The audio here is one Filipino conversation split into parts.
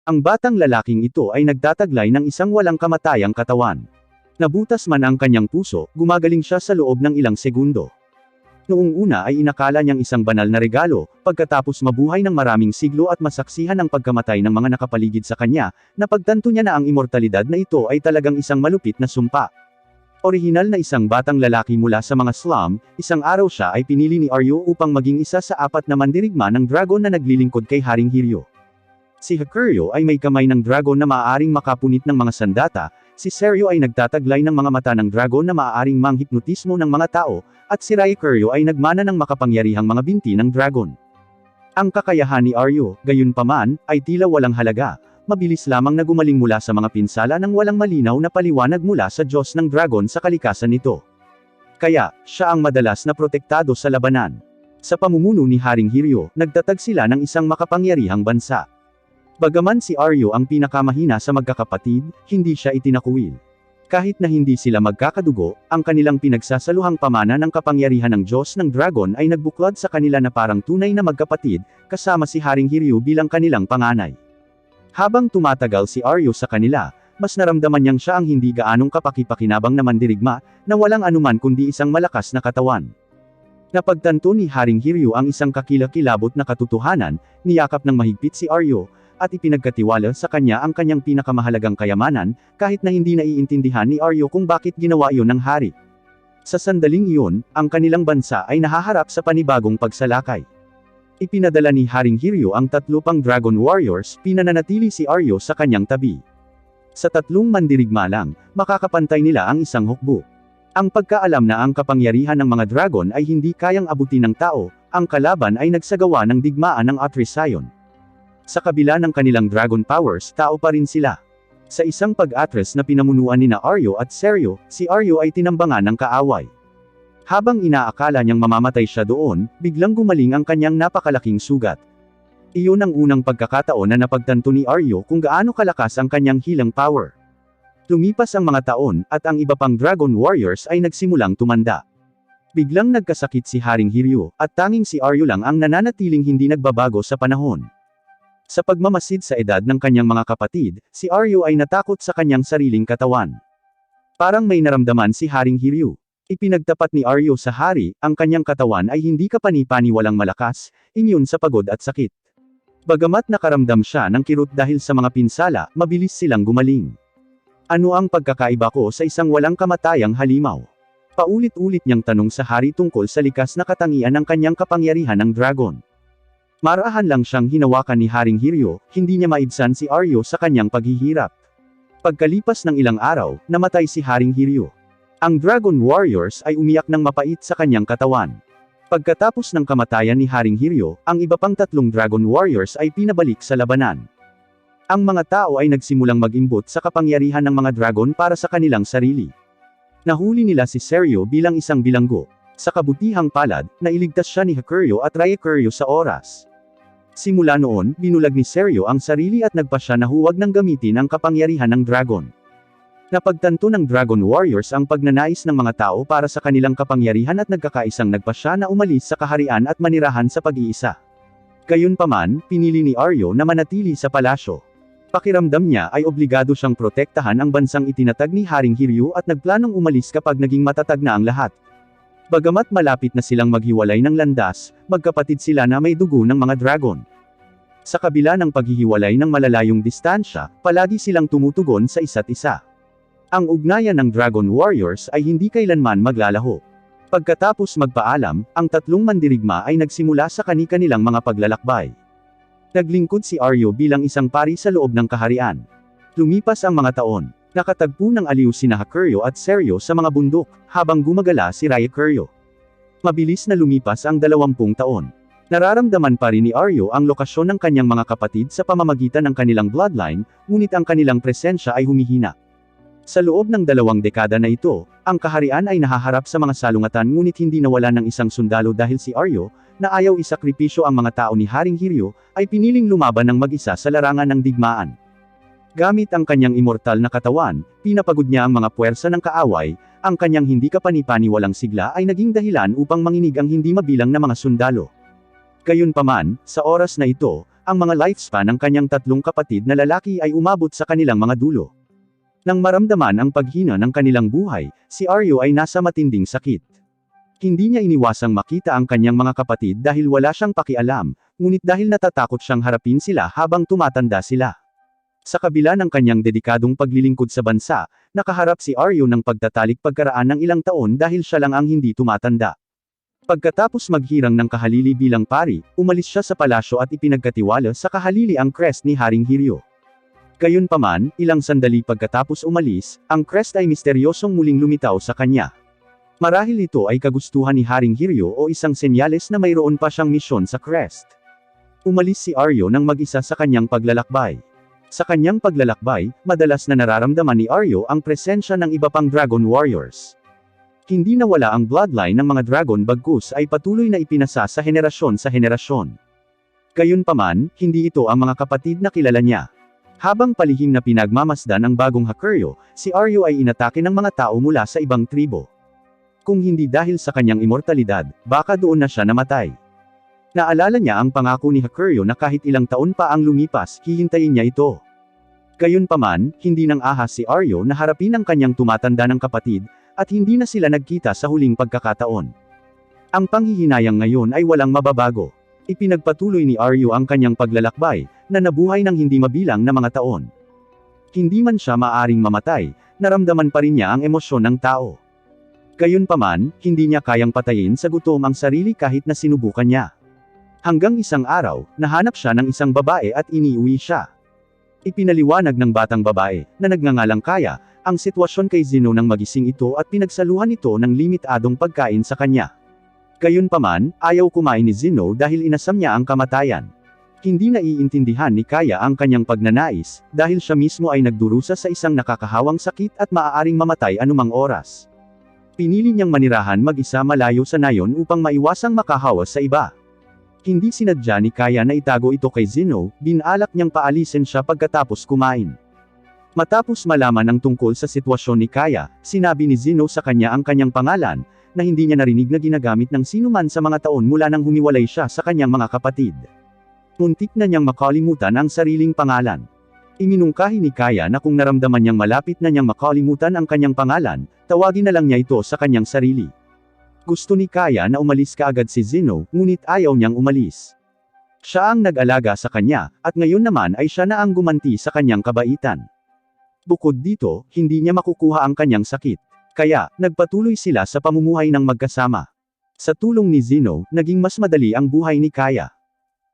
Ang batang lalaking ito ay nagtataglay ng isang walang kamatayang katawan. Nabutas man ang kanyang puso, gumagaling siya sa loob ng ilang segundo. Noong una ay inakala niyang isang banal na regalo, pagkatapos mabuhay ng maraming siglo at masaksihan ang pagkamatay ng mga nakapaligid sa kanya, napagtanto niya na ang immortalidad na ito ay talagang isang malupit na sumpa. Orihinal na isang batang lalaki mula sa mga slum, isang araw siya ay pinili ni Aryo upang maging isa sa 4 na mandirigma ng dragon na naglilingkod kay Haring Hiryu. Si Hakuryo ay may kamay ng dragon na maaaring makapunit ng mga sandata, si Seryo ay nagtataglay ng mga mata ng dragon na maaaring manghipnotismo ng mga tao, at si Raikuryo ay nagmana ng makapangyarihang mga binti ng dragon. Ang kakayahan ni Aryo, gayunpaman, ay tila walang halaga, mabilis lamang na gumaling mula sa mga pinsala ng walang malinaw na paliwanag mula sa Diyos ng dragon sa kalikasan nito. Kaya, siya ang madalas na protektado sa labanan. Sa pamumuno ni Haring Hiryu, nagtatag sila ng isang makapangyarihang bansa. Bagaman si Aryo ang pinakamahina sa magkakapatid, hindi siya itinakwil. Kahit na hindi sila magkakadugo, ang kanilang pinagsasaluhang pamana ng kapangyarihan ng Diyos ng Dragon ay nagbuklod sa kanila na parang tunay na magkapatid, kasama si Haring Hiryu bilang kanilang panganay. Habang tumatagal si Aryo sa kanila, mas naramdaman niyang siya ang hindi gaanong kapaki-pakinabang na mandirigma, na walang anuman kundi isang malakas na katawan. Napagtanto ni Haring Hiryu ang isang kakilakilabot na katotohanan, niyakap ng mahigpit si Aryo, at ipinagkatiwala sa kanya ang kanyang pinakamahalagang kayamanan, kahit na hindi naiintindihan ni Aryo kung bakit ginawa iyon ng hari. Sa sandaling iyon, ang kanilang bansa ay nahaharap sa panibagong pagsalakay. Ipinadala ni Haring Hiryu ang 3 pang Dragon Warriors, pinananatili si Aryo sa kanyang tabi. Sa 3 mandirigma lang, makakapantay nila ang isang hukbo. Ang pagkaalam na ang kapangyarihan ng mga dragon ay hindi kayang abutin ng tao, ang kalaban ay nagsagawa ng digmaan ng Atrisayon. Sa kabila ng kanilang dragon powers, tao pa rin sila. Sa isang pag-atres na pinamunuan ni Aryo at Seryo, si Aryo ay tinambangan ng kaaway. Habang inaakala niyang mamamatay siya doon, biglang gumaling ang kanyang napakalaking sugat. Iyon ang unang pagkakataon na napagtanto ni Aryo kung gaano kalakas ang kanyang healing power. Lumipas ang mga taon, at ang iba pang Dragon Warriors ay nagsimulang tumanda. Biglang nagkasakit si Haring Hiryu, at tanging si Aryo lang ang nananatiling hindi nagbabago sa panahon. Sa pagmamasid sa edad ng kanyang mga kapatid, si Aryo ay natakot sa kanyang sariling katawan. Parang may naramdaman si Haring Hiryu. Ipinagtapat ni Aryo sa hari, ang kanyang katawan ay hindi kapani-paniwalang malakas, immune sa pagod at sakit. Bagamat nakaramdam siya ng kirot dahil sa mga pinsala, mabilis silang gumaling. Ano ang pagkakaiba ko sa isang walang kamatayang halimaw? Paulit-ulit niyang tanong sa hari tungkol sa likas na katangian ng kanyang kapangyarihan ng dragon. Marahan lang siyang hinawakan ni Haring Hiryu, hindi niya maibsan si Aryo sa kanyang paghihirap. Pagkalipas ng ilang araw, namatay si Haring Hiryu. Ang Dragon Warriors ay umiyak ng mapait sa kanyang katawan. Pagkatapos ng kamatayan ni Haring Hiryu, ang iba pang 3 Dragon Warriors ay pinabalik sa labanan. Ang mga tao ay nagsimulang mag-imbot sa kapangyarihan ng mga dragon para sa kanilang sarili. Nahuli nila si Seryo bilang isang bilanggo. Sa kabutihang palad, nailigtas siya ni Hakuryo at Raikuryo sa oras. Simula noon, binulag ni Seryo ang sarili at nagpa siya na huwag nang gamitin ang kapangyarihan ng dragon. Napagtanto ng Dragon Warriors ang pagnanais ng mga tao para sa kanilang kapangyarihan at nagkakaisang nagpa siya na umalis sa kaharian at manirahan sa pag-iisa. Gayunpaman, pinili ni Aryo na manatili sa palasyo. Pakiramdam niya ay obligado siyang protektahan ang bansang itinatag ni Haring Hiryu at nagplanong umalis kapag naging matatag na ang lahat. Bagamat malapit na silang maghiwalay ng landas, magkapatid sila na may dugo ng mga dragon. Sa kabila ng paghihiwalay ng malalayong distansya, palagi silang tumutugon sa isa't isa. Ang ugnayan ng Dragon Warriors ay hindi kailanman maglalaho. Pagkatapos magpaalam, ang 3 mandirigma ay nagsimula sa kani-kanilang mga paglalakbay. Naglingkod si Aryo bilang isang pari sa loob ng kaharian. Lumipas ang mga taon. Nakatagpo ng aliw sina Hakuryo at Seryo sa mga bundok, habang gumagala si Raikuryo. Mabilis na lumipas ang 20 taon. Nararamdaman pa rin ni Aryo ang lokasyon ng kanyang mga kapatid sa pamamagitan ng kanilang bloodline, ngunit ang kanilang presensya ay humihina. Sa loob ng 2 dekada na ito, ang kaharian ay nahaharap sa mga salungatan ngunit hindi nawala ng isang sundalo dahil si Aryo, na ayaw isakripisyo ang mga tao ni Haring Hiryu, ay piniling lumaban ng mag-isa sa larangan ng digmaan. Gamit ang kanyang immortal na katawan, pinapagod niya ang mga puwersa ng kaaway, ang kanyang hindi kapani-paniwalang sigla ay naging dahilan upang manginig ang hindi mabilang na mga sundalo. Gayunpaman, sa oras na ito, ang mga lifespan ng kanyang tatlong kapatid na lalaki ay umabot sa kanilang mga dulo. Nang maramdaman ang paghina ng kanilang buhay, si Aryo ay nasa matinding sakit. Hindi niya iniwasang makita ang kanyang mga kapatid dahil wala siyang pakialam, ngunit dahil natatakot siyang harapin sila habang tumatanda sila. Sa kabila ng kanyang dedikadong paglilingkod sa bansa, nakaharap si Aryo ng pagtatalik pagkaraan ng ilang taon dahil siya lang ang hindi tumatanda. Pagkatapos maghirang ng kahalili bilang pari, umalis siya sa palasyo at ipinagkatiwala sa kahalili ang crest ni Haring Hiryo. Gayunpaman, ilang sandali pagkatapos umalis, ang crest ay misteryosong muling lumitaw sa kanya. Marahil ito ay kagustuhan ni Haring Hiryo o isang senyales na mayroon pa siyang misyon sa crest. Umalis si Aryo nang mag-isa sa kanyang paglalakbay. Sa kanyang paglalakbay, madalas na nararamdaman ni Aryo ang presensya ng iba pang Dragon Warriors. Hindi nawala ang bloodline ng mga dragon bagkus ay patuloy na ipinasa sa henerasyon sa henerasyon. Gayunpaman, hindi ito ang mga kapatid na kilala niya. Habang palihim na pinagmamasdan ang bagong Hakuryo, si Aryo ay inatake ng mga tao mula sa ibang tribo. Kung hindi dahil sa kanyang immortalidad, baka doon na siya namatay. Naalala niya ang pangako ni Hakuryo na kahit ilang taon pa ang lumipas, hihintayin niya ito. Gayunpaman, hindi nang ahas si Aryo na harapin ang kanyang tumatanda ng kapatid, at hindi na sila nagkita sa huling pagkakataon. Ang panghihinayang ngayon ay walang mababago. Ipinagpatuloy ni Aryo ang kanyang paglalakbay, na nabuhay ng hindi mabilang na mga taon. Hindi man siya maaring mamatay, naramdaman pa rin niya ang emosyon ng tao. Gayunpaman, hindi niya kayang patayin sa gutom ang sarili kahit na sinubukan niya. Hanggang isang araw, nahanap siya ng isang babae at iniuwi siya. Ipinaliwanag ng batang babae, na nagngangalang Kaya, ang sitwasyon kay Zeno nang magising ito at pinagsaluhan ito ng limitadong pagkain sa kanya. Gayunpaman, ayaw kumain ni Zeno dahil inasam niya ang kamatayan. Hindi naiintindihan ni Kaya ang kanyang pagnanais, dahil siya mismo ay nagdurusa sa isang nakakahawang sakit at maaaring mamatay anumang oras. Pinili niyang manirahan mag-isa malayo sa nayon upang maiwasang makahawa sa iba. Hindi sinadya ni Kaya na itago ito kay Zeno, binalak niyang paalisin siya pagkatapos kumain. Matapos malaman ang tungkol sa sitwasyon ni Kaya, sinabi ni Zeno sa kanya ang kanyang pangalan, na hindi niya narinig na ginagamit ng sinuman sa mga taon mula nang humiwalay siya sa kanyang mga kapatid. Muntik na niyang makalimutan ang sariling pangalan. Iminungkahi ni Kaya na kung naramdaman niyang malapit na niyang makalimutan ang kanyang pangalan, tawagin na lang niya ito sa kanyang sarili. Gusto ni Kaya na umalis kaagad si Zeno, ngunit ayaw niyang umalis. Siya ang nag-alaga sa kanya, at ngayon naman ay siya na ang gumanti sa kanyang kabaitan. Bukod dito, hindi niya makukuha ang kanyang sakit. Kaya, nagpatuloy sila sa pamumuhay ng magkasama. Sa tulong ni Zeno, naging mas madali ang buhay ni Kaya.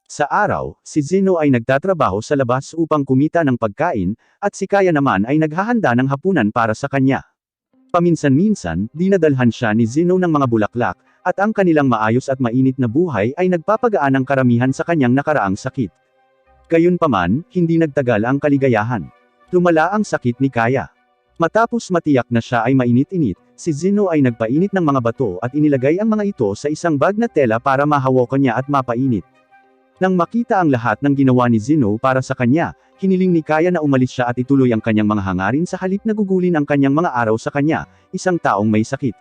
Sa araw, si Zeno ay nagtatrabaho sa labas upang kumita ng pagkain, at si Kaya naman ay naghahanda ng hapunan para sa kanya. Paminsan-minsan, dinadalhan siya ni Zeno ng mga bulaklak, at ang kanilang maayos at mainit na buhay ay nagpapagaan ng karamihan sa kanyang nakaraang sakit. Gayunpaman, hindi nagtagal ang kaligayahan. Lumala ang sakit ni Kaya. Matapos matiyak na siya ay mainit-init, si Zeno ay nagpainit ng mga bato at inilagay ang mga ito sa isang bag na tela para mahawakan niya at mapainit. Nang makita ang lahat ng ginawa ni Zeno para sa kanya, hiniling ni Kaya na umalis siya at ituloy ang kanyang mga hangarin sa halip na gugulin ang kanyang mga araw sa kanya, isang taong may sakit.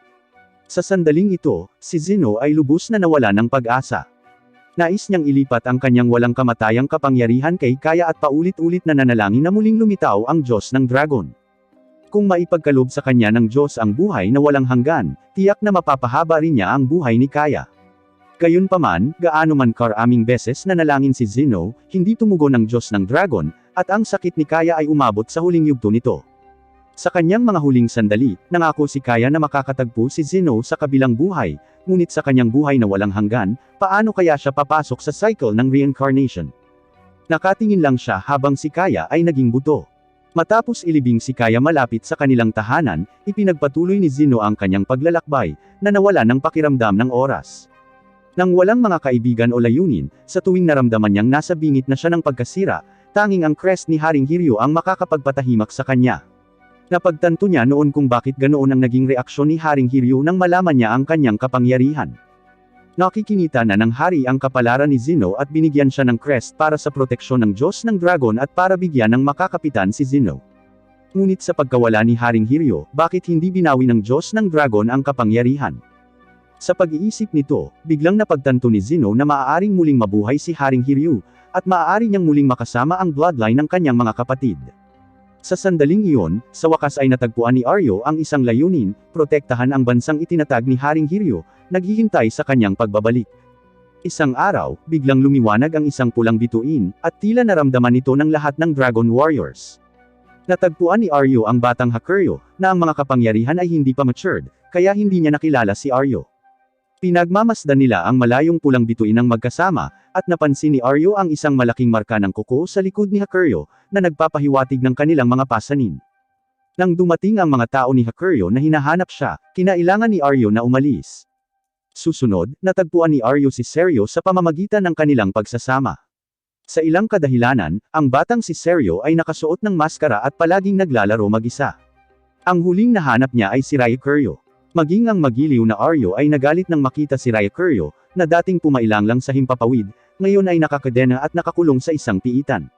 Sa sandaling ito, si Zeno ay lubos na nawala ng pag-asa. Nais niyang ilipat ang kanyang walang kamatayang kapangyarihan kay Kaya at paulit-ulit na nanalangin na muling lumitaw ang Diyos ng Dragon. Kung maipagkaloob sa kanya ng Diyos ang buhay na walang hanggan, tiyak na mapapahaba rin niya ang buhay ni Kaya. Gayunpaman, gaano man karaming beses na nalangin si Zeno, hindi tumugon ang Diyos ng Dragon, at ang sakit ni Kaya ay umabot sa huling yugto nito. Sa kanyang mga huling sandali, nangako si Kaya na makakatagpo si Zeno sa kabilang buhay, ngunit sa kanyang buhay na walang hanggan, paano kaya siya papasok sa cycle ng reincarnation? Nakatingin lang siya habang si Kaya ay naging buto. Matapos ilibing si Kaya malapit sa kanilang tahanan, ipinagpatuloy ni Zeno ang kanyang paglalakbay, na nawala ng pakiramdam ng oras. Nang walang mga kaibigan o layunin, sa tuwing naramdaman niyang nasa bingit na siya ng pagkasira, tanging ang crest ni Haring Hiryo ang makakapagpatahimak sa kanya. Napagtanto niya noon kung bakit ganoon ang naging reaksyon ni Haring Hiryo nang malaman niya ang kanyang kapangyarihan. Nakikinita na ng hari ang kapalaran ni Zeno at binigyan siya ng crest para sa proteksyon ng Diyos ng Dragon at para bigyan ng makakapitan si Zeno. Ngunit sa pagkawala ni Haring Hiryo, bakit hindi binawi ng Diyos ng Dragon ang kapangyarihan? Sa pag-iisip nito, biglang napagtanto ni Zeno na maaaring muling mabuhay si Haring Hiryo, at maaari niyang muling makasama ang bloodline ng kanyang mga kapatid. Sa sandaling iyon, sa wakas ay natagpuan ni Aryo ang isang layunin, protektahan ang bansang itinatag ni Haring Hiryu, naghihintay sa kanyang pagbabalik. Isang araw, biglang lumiwanag ang isang pulang bituin, at tila naramdaman ito ng lahat ng Dragon Warriors. Natagpuan ni Aryo ang batang Hakuryo, na ang mga kapangyarihan ay hindi pa matured, kaya hindi niya nakilala si Aryo. Pinagmamasdan nila ang malayong pulang bituin ng magkasama, at napansin ni Aryo ang isang malaking marka ng kuko sa likod ni Hakuryo, na nagpapahiwatig ng kanilang mga pasanin. Nang dumating ang mga tao ni Hakuryo na hinahanap siya, kinailangan ni Aryo na umalis. Susunod, natagpuan ni Aryo si Seryo sa pamamagitan ng kanilang pagsasama. Sa ilang kadahilanan, ang batang si Seryo ay nakasuot ng maskara at palaging naglalaro mag-isa. Ang huling nahanap niya ay si Ryakuryo. Maging ang magiliw na Aryo ay nagalit nang makita si Ryakuryo, na dating pumailang lang sa himpapawid, ngayon ay nakakadena at nakakulong sa isang piitan.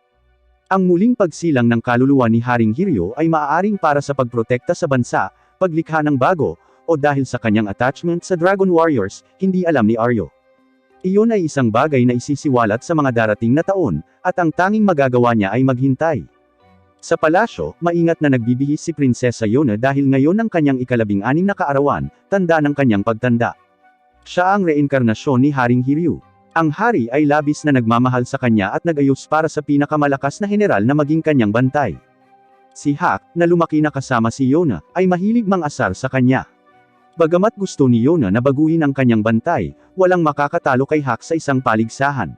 Ang muling pagsilang ng kaluluwa ni Haring Hiryu ay maaaring para sa pagprotekta sa bansa, paglikha ng bago, o dahil sa kanyang attachment sa Dragon Warriors, hindi alam ni Aryo. Iyon ay isang bagay na isisiwalat sa mga darating na taon, at ang tanging magagawa niya ay maghintay. Sa palasyo, maingat na nagbibihis si Prinsesa Yona dahil ngayon ang kanyang ika-16 na kaarawan, tanda ng kanyang pagtanda. Siya ang reinkarnasyon ni Haring Hiryu. Ang hari ay labis na nagmamahal sa kanya at nag-ayos para sa pinakamalakas na general na maging kanyang bantay. Si Hak, na lumaki na kasama si Yona, ay mahilig mang-asar sa kanya. Bagamat gusto ni Yona na baguhin ang kanyang bantay, walang makakatalo kay Hak sa isang paligsahan.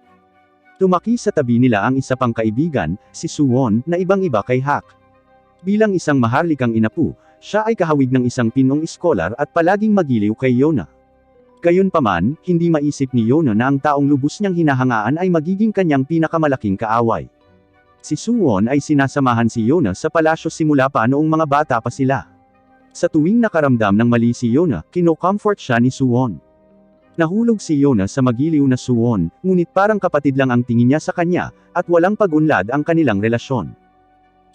Tumaki sa tabi nila ang isa pang kaibigan, si Suwon, na ibang-iba kay Hak. Bilang isang maharlikang inapo, siya ay kahawig ng isang Pinong iskolar at palaging magiliw kay Yona. Gayunpaman, hindi maisip ni Yona na ang taong lubos niyang hinahangaan ay magiging kanyang pinakamalaking kaaway. Si Suwon ay sinasamahan si Yona sa palasyo simula pa noong mga bata pa sila. Sa tuwing nakaramdam ng mali si Yona, kino-comfort siya ni Suwon. Nahulog si Yona sa magiliw na Suwon, ngunit parang kapatid lang ang tingin niya sa kanya, at walang pag-unlad ang kanilang relasyon.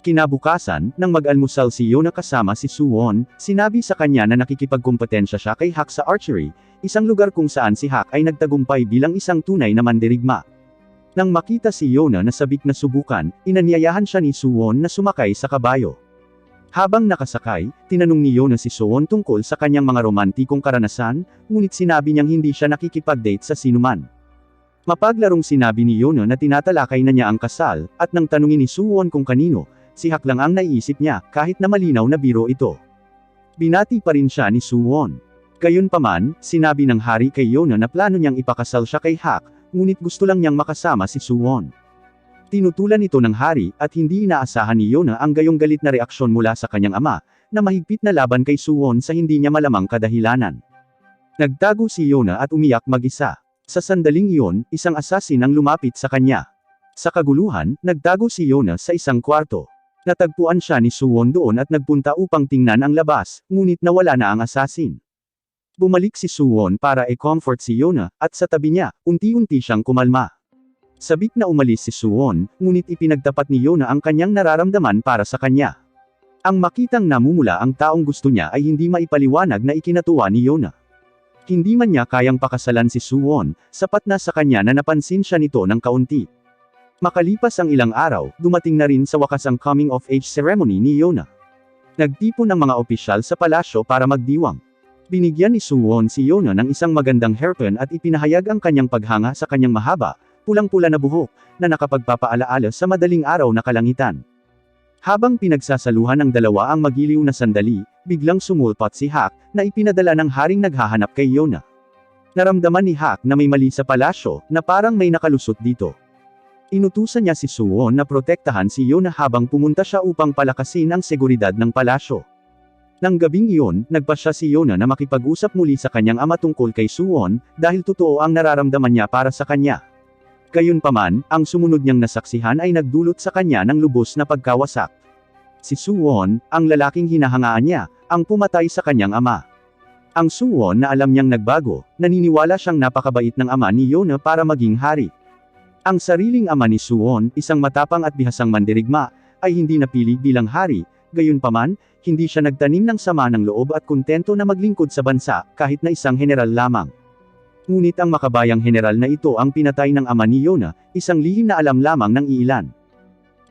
Kinabukasan, nang mag-almusal si Yona kasama si Suwon, sinabi sa kanya na nakikipagkumpetensya siya kay Hak sa archery, isang lugar kung saan si Hak ay nagtagumpay bilang isang tunay na mandirigma. Nang makita si Yona na sabik na subukan, inanyayahan siya ni Suwon na sumakay sa kabayo. Habang nakasakay, tinanong ni Yona si Suwon tungkol sa kanyang mga romantikong karanasan, ngunit sinabi niyang hindi siya nakikipag-date sa sinuman. Mapaglarong sinabi ni Yona na tinatalakay na niya ang kasal, at nang tanungin ni Suwon kung kanino, si Hak lang ang naiisip niya, kahit na malinaw na biro ito. Binati pa rin siya ni Suwon. Gayunpaman, sinabi ng hari kay Yona na plano niyang ipakasal siya kay Hak, ngunit gusto lang niyang makasama si Suwon. Tinutulan ito ng hari, at hindi inaasahan ni Yona ang gayong galit na reaksyon mula sa kanyang ama, na mahigpit na laban kay Suwon sa hindi niya malamang kadahilanan. Nagtago si Yona at umiyak mag-isa. Sa sandaling iyon, isang asasin ang lumapit sa kanya. Sa kaguluhan, nagtago si Yona sa isang kwarto. Natagpuan siya ni Suwon doon at nagpunta upang tingnan ang labas, ngunit nawala na ang asasin. Bumalik si Suwon para i-comfort si Yona, at sa tabi niya, unti-unti siyang kumalma. Sabik na umalis si Suwon, ngunit ipinagtapat ni Yona ang kanyang nararamdaman para sa kanya. Ang makitang namumula ang taong gusto niya ay hindi maipaliwanag na ikinatuwa ni Yona. Hindi man niya kayang pakasalan si Suwon, sapat na sa kanya na napansin siya nito ng kaunti. Makalipas ang ilang araw, dumating na rin sa wakas ang coming-of-age ceremony ni Yona. Nagtipon ang mga opisyal sa palasyo para magdiwang. Binigyan ni Suwon si Yona ng isang magandang hairpin at ipinahayag ang kanyang paghanga sa kanyang mahaba, pulang-pula na buhok, na nakapagpapaalaala sa madaling araw na kalangitan. Habang pinagsasaluhan ng dalawa ang magiliw na sandali, biglang sumulpot si Hak, na ipinadala ng haring naghahanap kay Yona. Naramdaman ni Hak na may mali sa palasyo, na parang may nakalusot dito. Inutusan niya si Suwon na protektahan si Yona habang pumunta siya upang palakasin ang seguridad ng palasyo. Nang gabing iyon, nagpasya si Yona na makipag-usap muli sa kanyang ama tungkol kay Suwon, dahil totoo ang nararamdaman niya para sa kanya. Gayunpaman, ang sumunod niyang nasaksihan ay nagdulot sa kanya ng lubos na pagkawasak. Si Suwon, ang lalaking hinahangaan niya, ang pumatay sa kanyang ama. Ang Suwon na alam niyang nagbago, naniniwala siyang napakabait ng ama ni Yona para maging hari. Ang sariling ama ni Suwon, isang matapang at bihasang mandirigma, ay hindi napili bilang hari, gayunpaman, hindi siya nagtanim ng sama ng loob at kontento na maglingkod sa bansa, kahit na isang general lamang. Ngunit ang makabayang general na ito ang pinatay ng ama ni Yona, isang lihim na alam lamang ng iilan.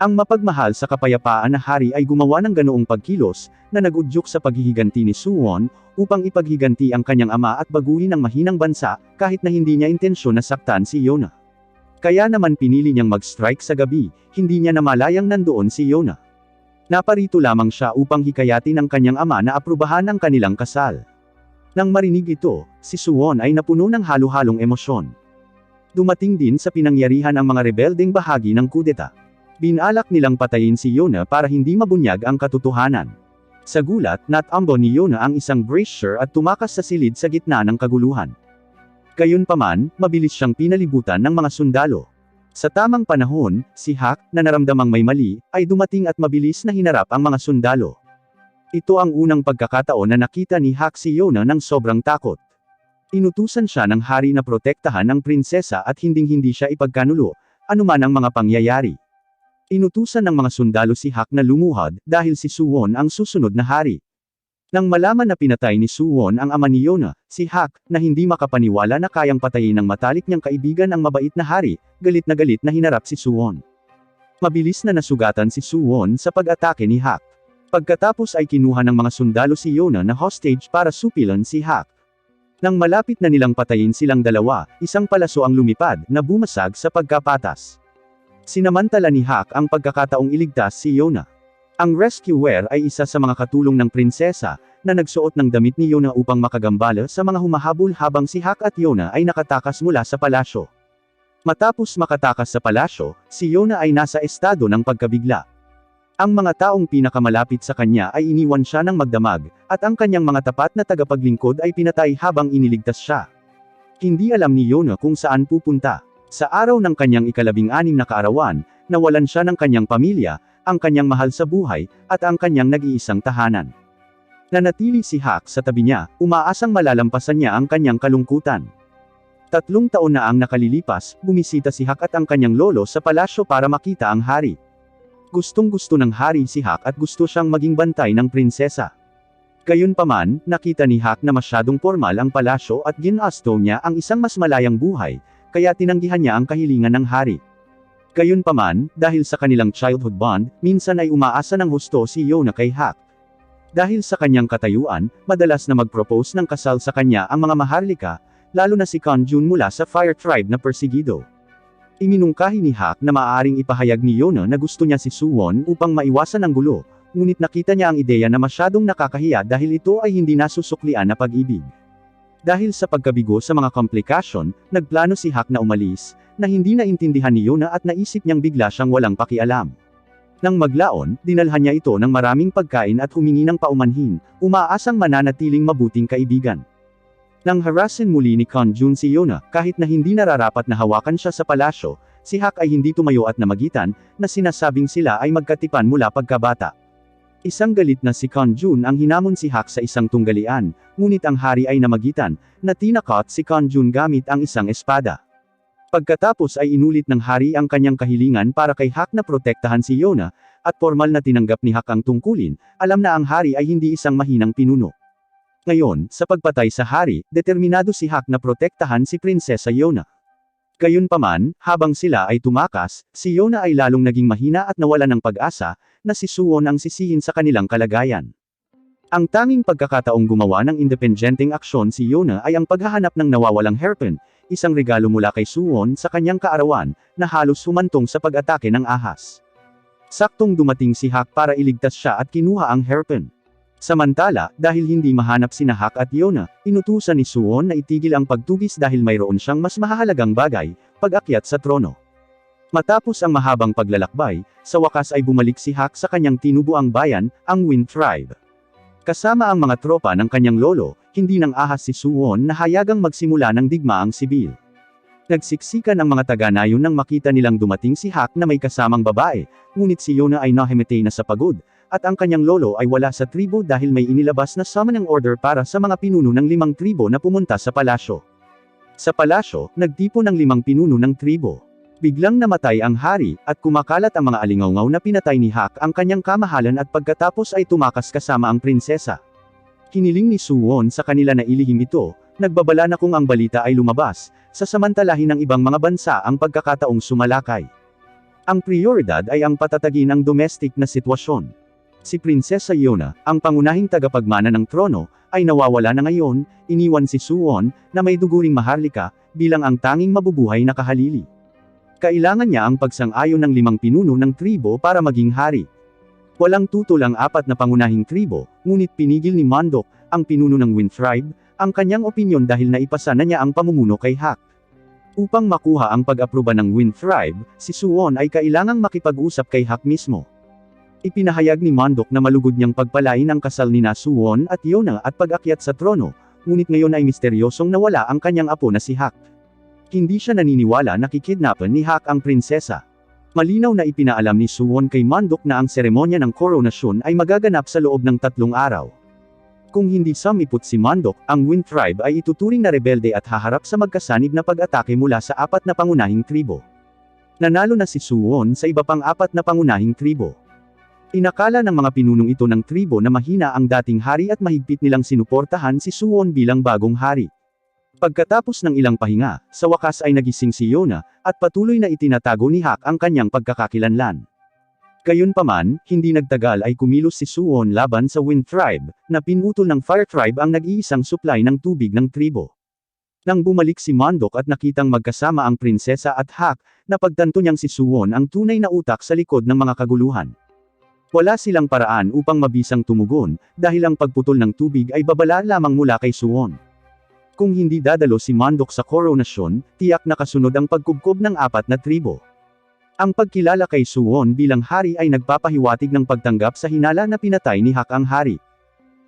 Ang mapagmahal sa kapayapaan na hari ay gumawa ng ganoong pagkilos, na nagudyok sa paghihiganti ni Suwon, upang ipaghiganti ang kanyang ama at baguhin ang mahinang bansa, kahit na hindi niya intensyon na saktan si Yona. Kaya naman pinili niyang mag-strike sa gabi, hindi niya namalayang nandoon si Yona. Naparito lamang siya upang hikayatin ang kanyang ama na aprubahan ang kanilang kasal. Nang marinig ito, si Suwon ay napuno ng halo-halong emosyon. Dumating din sa pinangyarihan ang mga rebeldeng bahagi ng kudeta. Binalak nilang patayin si Yona para hindi mabunyag ang katotohanan. Sa gulat, natambo ni Yona ang isang brazier at tumakas sa silid sa gitna ng kaguluhan. Gayunpaman, mabilis siyang pinalibutan ng mga sundalo. Sa tamang panahon, si Hak, na naramdamang may mali, ay dumating at mabilis na hinarap ang mga sundalo. Ito ang unang pagkakataon na nakita ni Hak si Yona ng sobrang takot. Inutusan siya ng hari na protektahan ang prinsesa at hinding-hindi siya ipagkanulo, anuman ang mga pangyayari. Inutusan ng mga sundalo si Hak na lumuhad, dahil si Suwon ang susunod na hari. Nang malaman na pinatay ni Suwon ang ama ni Yona, si Hak, na hindi makapaniwala na kayang patayin ng matalik niyang kaibigan ang mabait na hari, galit na hinarap si Suwon. Mabilis na nasugatan si Suwon sa pag-atake ni Hak. Pagkatapos ay kinuha ng mga sundalo si Yona na hostage para supilan si Hak. Nang malapit na nilang patayin silang dalawa, isang palaso ang lumipad, na bumasag sa pagkapatas. Sinamantala ni Hak ang pagkakataong iligtas si Yona. Ang rescuer ay isa sa mga katulong ng prinsesa, na nagsuot ng damit ni Yona upang makagambala sa mga humahabol habang si Hak at Yona ay nakatakas mula sa palasyo. Matapos makatakas sa palasyo, si Yona ay nasa estado ng pagkabigla. Ang mga taong pinakamalapit sa kanya ay iniwan siya ng magdamag, at ang kanyang mga tapat na tagapaglingkod ay pinatay habang iniligtas siya. Hindi alam ni Yona kung saan pupunta. Sa araw ng kanyang ika-16 na kaarawan, nawalan siya ng kanyang pamilya, ang kanyang mahal sa buhay, at ang kanyang nag-iisang tahanan. Nanatili si Hak sa tabi niya, umaasang malalampasan niya ang kanyang kalungkutan. 3 taon na ang nakalilipas, bumisita si Hak at ang kanyang lolo sa palasyo para makita ang hari. Gustong-gusto ng hari si Hak at gusto siyang maging bantay ng prinsesa. Gayunpaman, nakita ni Hak na masyadong formal ang palasyo at ginasto niya ang isang mas malayang buhay, kaya tinanggihan niya ang kahilingan ng hari. Gayunpaman, dahil sa kanilang childhood bond, minsan ay umaasa ng husto si Yona kay Hak. Dahil sa kanyang katayuan, madalas na mag-propose ng kasal sa kanya ang mga maharlika, lalo na si Kanjun mula sa Fire Tribe na persigido. Iminungkahi ni Hak na maaaring ipahayag ni Yona na gusto niya si Suwon upang maiwasan ang gulo, ngunit nakita niya ang ideya na masyadong nakakahiya dahil ito ay hindi nasusuklian na pag-ibig. Dahil sa pagkabigo sa mga komplikasyon, nagplano si Hak na umalis, na hindi naintindihan ni Yona at naisip niyang bigla siyang walang pakialam. Nang maglaon, dinalhan niya ito ng maraming pagkain at humingi ng paumanhin, umaasang mananatiling mabuting kaibigan. Nang harasin muli ni Kanjun si Yona, kahit na hindi nararapat na hawakan siya sa palasyo, si Hak ay hindi tumayo at namagitan, na sinasabing sila ay magkatipan mula pagkabata. Isang galit na si Kanjun ang hinamon si Hak sa isang tunggalian, ngunit ang hari ay namagitan, na tinakot si Kanjun gamit ang isang espada. Pagkatapos ay inulit ng hari ang kanyang kahilingan para kay Hak na protektahan si Yona, at formal na tinanggap ni Hak ang tungkulin, alam na ang hari ay hindi isang mahinang pinuno. Ngayon, sa pagpatay sa hari, determinado si Hak na protektahan si Prinsesa Yona. Gayunpaman, habang sila ay tumakas, si Yona ay lalong naging mahina at nawalan ng pag-asa, na si Suwon ang sisihin sa kanilang kalagayan. Ang tanging pagkakataong gumawa ng independenteng aksyon si Yona ay ang paghahanap ng nawawalang hairpin, isang regalo mula kay Suwon sa kanyang kaarawan, na halos humantong sa pag-atake ng ahas. Saktong dumating si Hak para iligtas siya at kinuha ang hairpin. Samantala, dahil hindi mahanap sina Hak at Yona, inutusan ni Suwon na itigil ang pagtugis dahil mayroon siyang mas mahahalagang bagay, pag-akyat sa trono. Matapos ang mahabang paglalakbay, sa wakas ay bumalik si Hak sa kanyang tinubuang bayan, ang Wind Tribe. Kasama ang mga tropa ng kanyang lolo, hindi nang ahas si Suwon na hayagang magsimula ng digmaang sibil. Nagsiksikan ang mga taga-nayon nang makita nilang dumating si Hak na may kasamang babae, ngunit si Yona ay nahimatay na sa pagod, at ang kanyang lolo ay wala sa tribo dahil may inilabas na summoning order para sa mga pinuno ng 5 tribo na pumunta sa palasyo. Sa palasyo, nagtipon ng 5 pinuno ng tribo. Biglang namatay ang hari, at kumakalat ang mga alingawngaw na pinatay ni Hak ang kanyang kamahalan at pagkatapos ay tumakas kasama ang prinsesa. Hiniling ni Suwon sa kanila na ilihim ito, Nagbabala na kung ang balita ay lumabas, sasamantalahin ng ibang mga bansa ang pagkakataong sumalakay. Ang prioridad ay ang patatagin ang domestic na sitwasyon. Si Prinsesa Yona, ang pangunahing tagapagmana ng trono, ay nawawala na ngayon, iniwan si Suwon, na may duguring maharlika, bilang ang tanging mabubuhay na kahalili. Kailangan niya ang pagsang-ayon ng 5 pinuno ng tribo para maging hari. Walang tutol ang 4 na pangunahing tribo, ngunit pinigil ni Mondok, ang pinuno ng Wind Tribe, ang kanyang opinyon dahil naipasa na niya ang pamumuno kay Hak. Upang makuha ang pag-aproba ng Wind Tribe, si Suwon ay kailangang makipag-usap kay Hak mismo. Ipinahayag ni Mondok na malugod niyang pagpalain ang kasal nina Suwon at Yona at pag-akyat sa trono, ngunit ngayon ay misteryosong nawala ang kanyang apo na si Hak. Hindi siya naniniwala na kikidnapan ni Hak ang prinsesa. Malinaw na ipinaalam ni Suwon kay Mondok na ang seremonya ng koronasyon ay magaganap sa loob ng 3 araw. Kung hindi sumipot si Mondok, ang Wind Tribe ay ituturing na rebelde at haharap sa magkasanib na pag-atake mula sa 4 na pangunahing tribo. Nanalo na si Suwon sa iba pang 4 na pangunahing tribo. Inakala ng mga pinunong ito ng tribo na mahina ang dating hari at mahigpit nilang sinuportahan si Suwon bilang bagong hari. Pagkatapos ng ilang pahinga, sa wakas ay nagising si Yona, at patuloy na itinatago ni Hak ang kanyang pagkakakilanlan. Gayunpaman, hindi nagtagal ay kumilos si Suwon laban sa Wind Tribe, na pinutol ng Fire Tribe ang nag-iisang supply ng tubig ng tribo. Nang bumalik si Mondok at nakitang magkasama ang prinsesa at Hak, napagtanto niyang si Suwon ang tunay na utak sa likod ng mga kaguluhan. Wala silang paraan upang mabisang tumugon, dahil ang pagputol ng tubig ay babala lamang mula kay Suwon. Kung hindi dadalo si Mondok sa koronasyon, tiyak na kasunod ang pagkubkob ng 4 na tribo. Ang pagkilala kay Suwon bilang hari ay nagpapahiwatig ng pagtanggap sa hinala na pinatay ni Hak ang hari.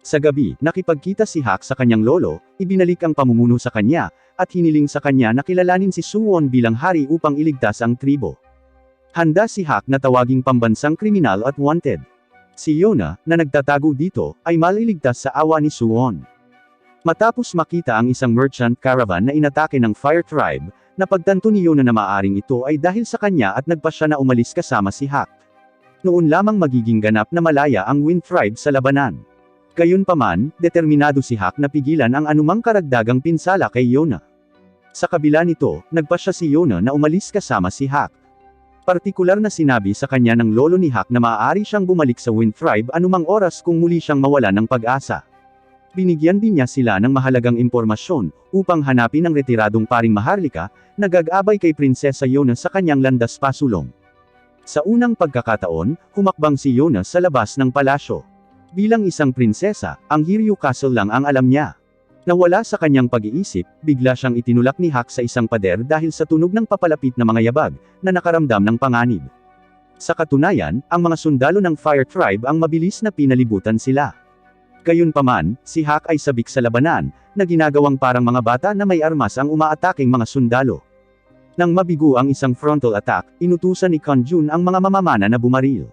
Sa gabi, nakipagkita si Hak sa kanyang lolo, ibinalik ang pamumuno sa kanya, at hiniling sa kanya na kilalanin si Suwon bilang hari upang iligtas ang tribo. Handa si Hak na tawaging pambansang kriminal at wanted. Si Yona, na nagtatago dito, ay maliligtas sa awa ni Suwon. Matapos makita ang isang merchant caravan na inatake ng Fire Tribe, napagtanto ni Yona na maaring ito ay dahil sa kanya at nagpasya na umalis kasama si Hak. Noon lamang magiging ganap na malaya ang Wind Tribe sa labanan. Gayunpaman, determinado si Hak na pigilan ang anumang karagdagang pinsala kay Yona. Sa kabila nito, nagpasya si Yona na umalis kasama si Hak. Partikular na sinabi sa kanya ng lolo ni Hak na maaari siyang bumalik sa Wind Tribe anumang oras kung muli siyang mawala ng pag-asa. Binigyan din niya sila ng mahalagang impormasyon, upang hanapin ang retiradong paring Maharlika, na gag-abay kay Prinsesa Yona sa kanyang landas pasulong. Sa unang pagkakataon, humakbang si Yona sa labas ng palasyo. Bilang isang prinsesa, ang Hiryu Castle lang ang alam niya. Nawala sa kanyang pag-iisip, bigla siyang itinulak ni Hak sa isang pader dahil sa tunog ng papalapit na mga yabag, na nakaramdam ng panganib. Sa katunayan, ang mga sundalo ng Fire Tribe ang mabilis na pinalibutan sila. Gayunpaman, si Hak ay sabik sa labanan, na ginagawang parang mga bata na may armas ang umaataking mga sundalo. Nang mabigo ang isang frontal attack, inutusan ni Kanjun ang mga mamamana na bumaril.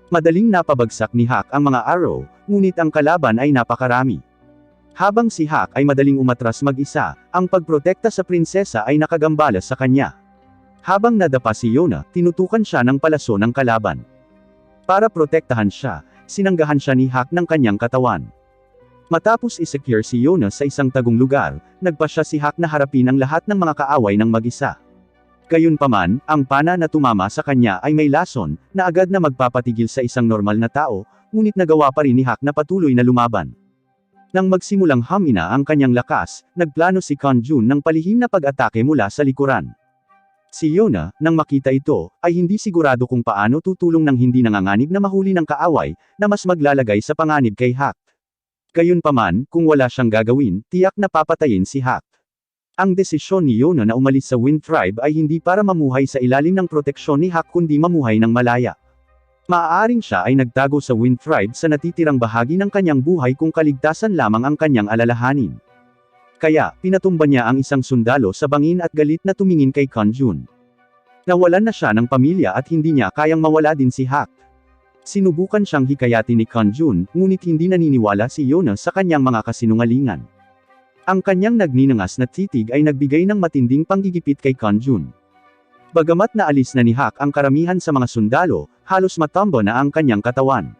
Madaling napabagsak ni Hak ang mga arrow, ngunit ang kalaban ay napakarami. Habang si Hak ay madaling umatras mag-isa, ang pagprotekta sa prinsesa ay nakagambala sa kanya. Habang nadapa si Yona, tinutukan siya ng palaso ng kalaban. Para protektahan siya, sinanggahan siya ni Hak ng kanyang katawan. Matapos isecure si Yona sa isang tagong lugar, nagpasya si Hak na harapin ang lahat ng mga kaaway ng mag-isa. Gayunpaman, ang pana na tumama sa kanya ay may lason, na agad na magpapatigil sa isang normal na tao, ngunit nagawa pa rin ni Hak na patuloy na lumaban. Nang magsimulang hamina ang kanyang lakas, nagplano si Kanjun ng palihim na pag-atake mula sa likuran. Si Yona, nang makita ito, ay hindi sigurado kung paano tutulong ng hindi nanganganib na mahuli ng kaaway, na mas maglalagay sa panganib kay Hak. Gayunpaman, kung wala siyang gagawin, tiyak na papatayin si Hak. Ang desisyon ni Yona na umalis sa Wind Tribe ay hindi para mamuhay sa ilalim ng proteksyon ni Hak kundi mamuhay ng malaya. Maaaring siya ay nagtago sa Wind Tribe sa natitirang bahagi ng kanyang buhay kung kaligtasan lamang ang kanyang alalahanin. Kaya, pinatumba niya ang isang sundalo sa bangin at galit na tumingin kay Kanjun. Nawalan na siya ng pamilya at hindi niya kayang mawala din si Hak. Sinubukan siyang hikayatin ni Kanjun, ngunit hindi naniniwala si Yona sa kanyang mga kasinungalingan. Ang kanyang nagninangas na titig ay nagbigay ng matinding panggigipit kay Kanjun. Bagamat naalis na ni Hak ang karamihan sa mga sundalo, halos matambo na ang kanyang katawan.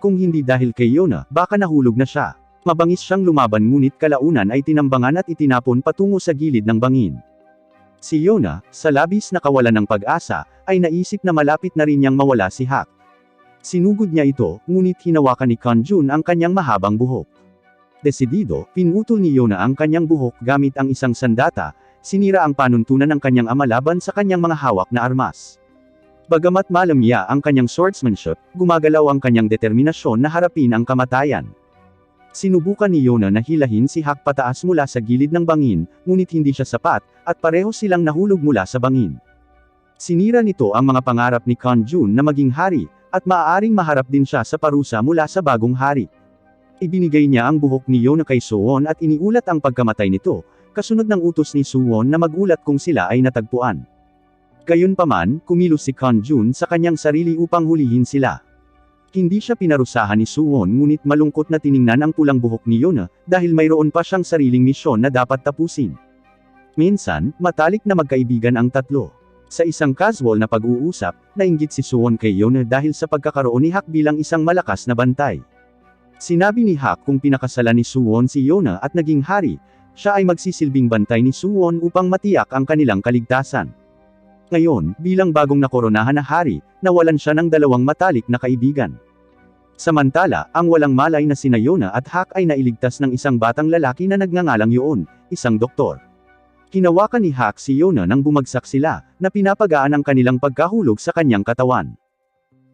Kung hindi dahil kay Yona, baka nahulog na siya. Mabangis siyang lumaban ngunit kalaunan ay tinambangan at itinapon patungo sa gilid ng bangin. Si Yona, sa labis na kawalan ng pag-asa, ay naisip na malapit na rin niyang mawala si Hak. Sinugod niya ito, ngunit hinawakan ni Kanjun ang kanyang mahabang buhok. Desidido, pinutol ni Yona ang kanyang buhok gamit ang isang sandata, sinira ang panuntunan ng kanyang ama laban sa kanyang mga hawak na armas. Bagamat malamya ang kanyang swordsmanship, gumagalaw ang kanyang determinasyon na harapin ang kamatayan. Sinubukan ni Yona na hilahin si Hak pataas mula sa gilid ng bangin, ngunit hindi siya sapat, at pareho silang nahulog mula sa bangin. Sinira nito ang mga pangarap ni Kanjun na maging hari, at maaaring maharap din siya sa parusa mula sa bagong hari. Ibinigay niya ang buhok ni Yona kay Suwon at iniulat ang pagkamatay nito, kasunod ng utos ni Suwon na magulat kung sila ay natagpuan. Gayunpaman, kumilos si Kanjun sa kanyang sarili upang hulihin sila. Hindi siya pinarusahan ni Suwon ngunit malungkot na tiningnan ang pulang buhok ni Yona, dahil mayroon pa siyang sariling misyon na dapat tapusin. Minsan, matalik na magkaibigan ang tatlo. Sa isang casual na pag-uusap, nainggit si Suwon kay Yona dahil sa pagkakaroon ni Hak bilang isang malakas na bantay. Sinabi ni Hak kung pinakasalan ni Suwon si Yona at naging hari, siya ay magsisilbing bantay ni Suwon upang matiyak ang kanilang kaligtasan. Ngayon, bilang bagong nakoronahan na hari, nawalan siya ng dalawang matalik na kaibigan. Samantala, ang walang malay na sina Yona at Hak ay nailigtas ng isang batang lalaki na nagngangalang Yoon, isang doktor. Hinawakan ni Hak si Yona nang bumagsak sila, na pinapagaan ang kanilang pagkahulog sa kanyang katawan.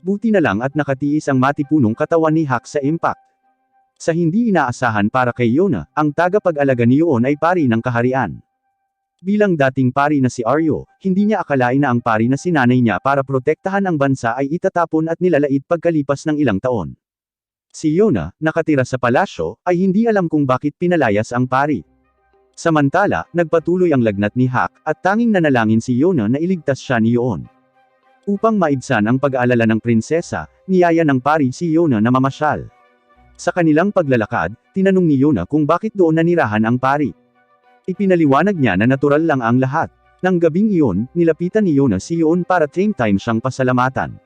Buti na lang at nakatiis ang matipunong katawan ni Hak sa impact. Sa hindi inaasahan para kay Yona, ang tagapag-alaga ni Yoon ay pari ng kaharian. Bilang dating pari na si Aryo, hindi niya akalain na ang pari na sinanay niya para protektahan ang bansa ay itatapon at nilalait pagkalipas ng ilang taon. Si Yona, nakatira sa palasyo, ay hindi alam kung bakit pinalayas ang pari. Samantala, nagpatuloy ang lagnat ni Hak, at tanging nanalangin si Yona na iligtas siya ni Yoon. Upang maibsan ang pag-aalala ng prinsesa, niyaya ng pari si Yona na mamasyal. Sa kanilang paglalakad, tinanong ni Yona kung bakit doon nanirahan ang pari. Ipinaliwanag niya na natural lang ang lahat. Nang gabing iyon, nilapitan ni Yona si Yoon para same time siyang pasalamatan.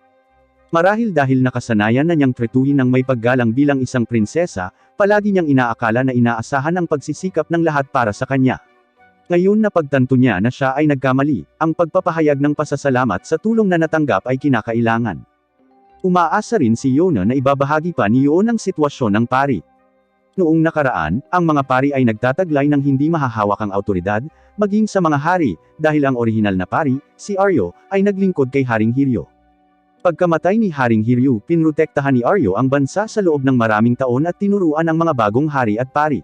Marahil dahil nakasanayan na niyang tretuhin ng may paggalang bilang isang prinsesa, palagi niyang inaakala na inaasahan ang pagsisikap ng lahat para sa kanya. Ngayon na pagtanto niya na siya ay nagkamali, ang pagpapahayag ng pasasalamat sa tulong na natanggap ay kinakailangan. Umaasa rin si Yona na ibabahagi pa ni Yoon ang sitwasyon ng pari. Noong nakaraan, ang mga pari ay nagtataglay ng hindi mahahawak ang awtoridad, maging sa mga hari, dahil ang orihinal na pari, si Aryo, ay naglingkod kay Haring Hiryu. Pagkamatay ni Haring Hiryu, pinrotektahan ni Aryo ang bansa sa loob ng maraming taon at tinuruan ang mga bagong hari at pari.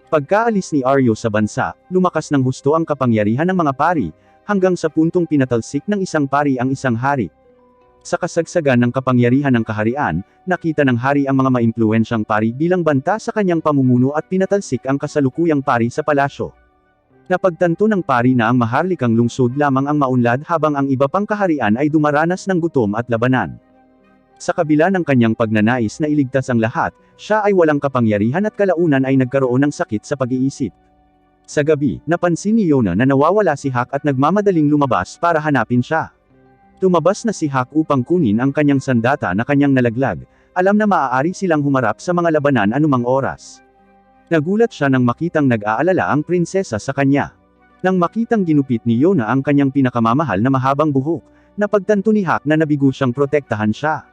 Pagkaalis ni Aryo sa bansa, lumakas ng husto ang kapangyarihan ng mga pari, hanggang sa puntong pinatalsik ng isang pari ang isang hari. Sa kasagsagan ng kapangyarihan ng kaharian, nakita ng hari ang mga maimpluwensyang pari bilang banta sa kanyang pamumuno at pinatalsik ang kasalukuyang pari sa palasyo. Napagtanto ng pari na ang maharlikang lungsod lamang ang maunlad habang ang iba pang kaharian ay dumaranas ng gutom at labanan. Sa kabila ng kanyang pagnanais na iligtas ang lahat, siya ay walang kapangyarihan at kalaunan ay nagkaroon ng sakit sa pag-iisip. Sa gabi, napansin ni Yona na nawawala si Hak at nagmamadaling lumabas para hanapin siya. Lumabas na si Hak upang kunin ang kanyang sandata na kanyang nalaglag, alam na maaari silang humarap sa mga labanan anumang oras. Nagulat siya nang makitang nag-aalala ang prinsesa sa kanya. Nang makitang ginupit ni Yona ang kanyang pinakamamahal na mahabang buhok, napagtanto ni Hak na nabigo siyang protektahan siya.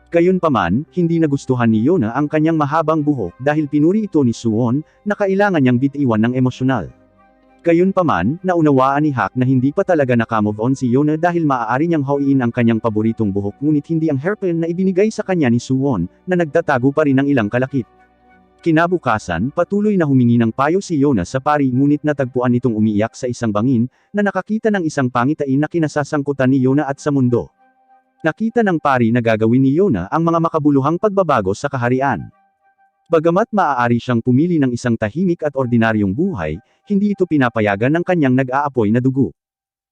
Gayunpaman, hindi nagustuhan ni Yona ang kanyang mahabang buhok dahil pinuri ito ni Suwon, na kailangan niyang bitiwan ng emosyonal. Gayunpaman, naunawaan ni Hak na hindi pa talaga nakamove on si Yona dahil maaari niyang hawiin ang kanyang paboritong buhok ngunit hindi ang hairpin na ibinigay sa kanya ni Suwon, na nagtatago pa rin ng ilang kalakip. Kinabukasan, patuloy na humingi ng payo si Yona sa pari ngunit natagpuan nitong umiiyak sa isang bangin, na nakakita ng isang pangitain na kinasasangkutan ni Yona at sa mundo. Nakita ng pari na gagawin ni Yona ang mga makabuluhang pagbabago sa kaharian. Bagamat maaari siyang pumili ng isang tahimik at ordinaryong buhay, hindi ito pinapayagan ng kanyang nag-aapoy na dugo.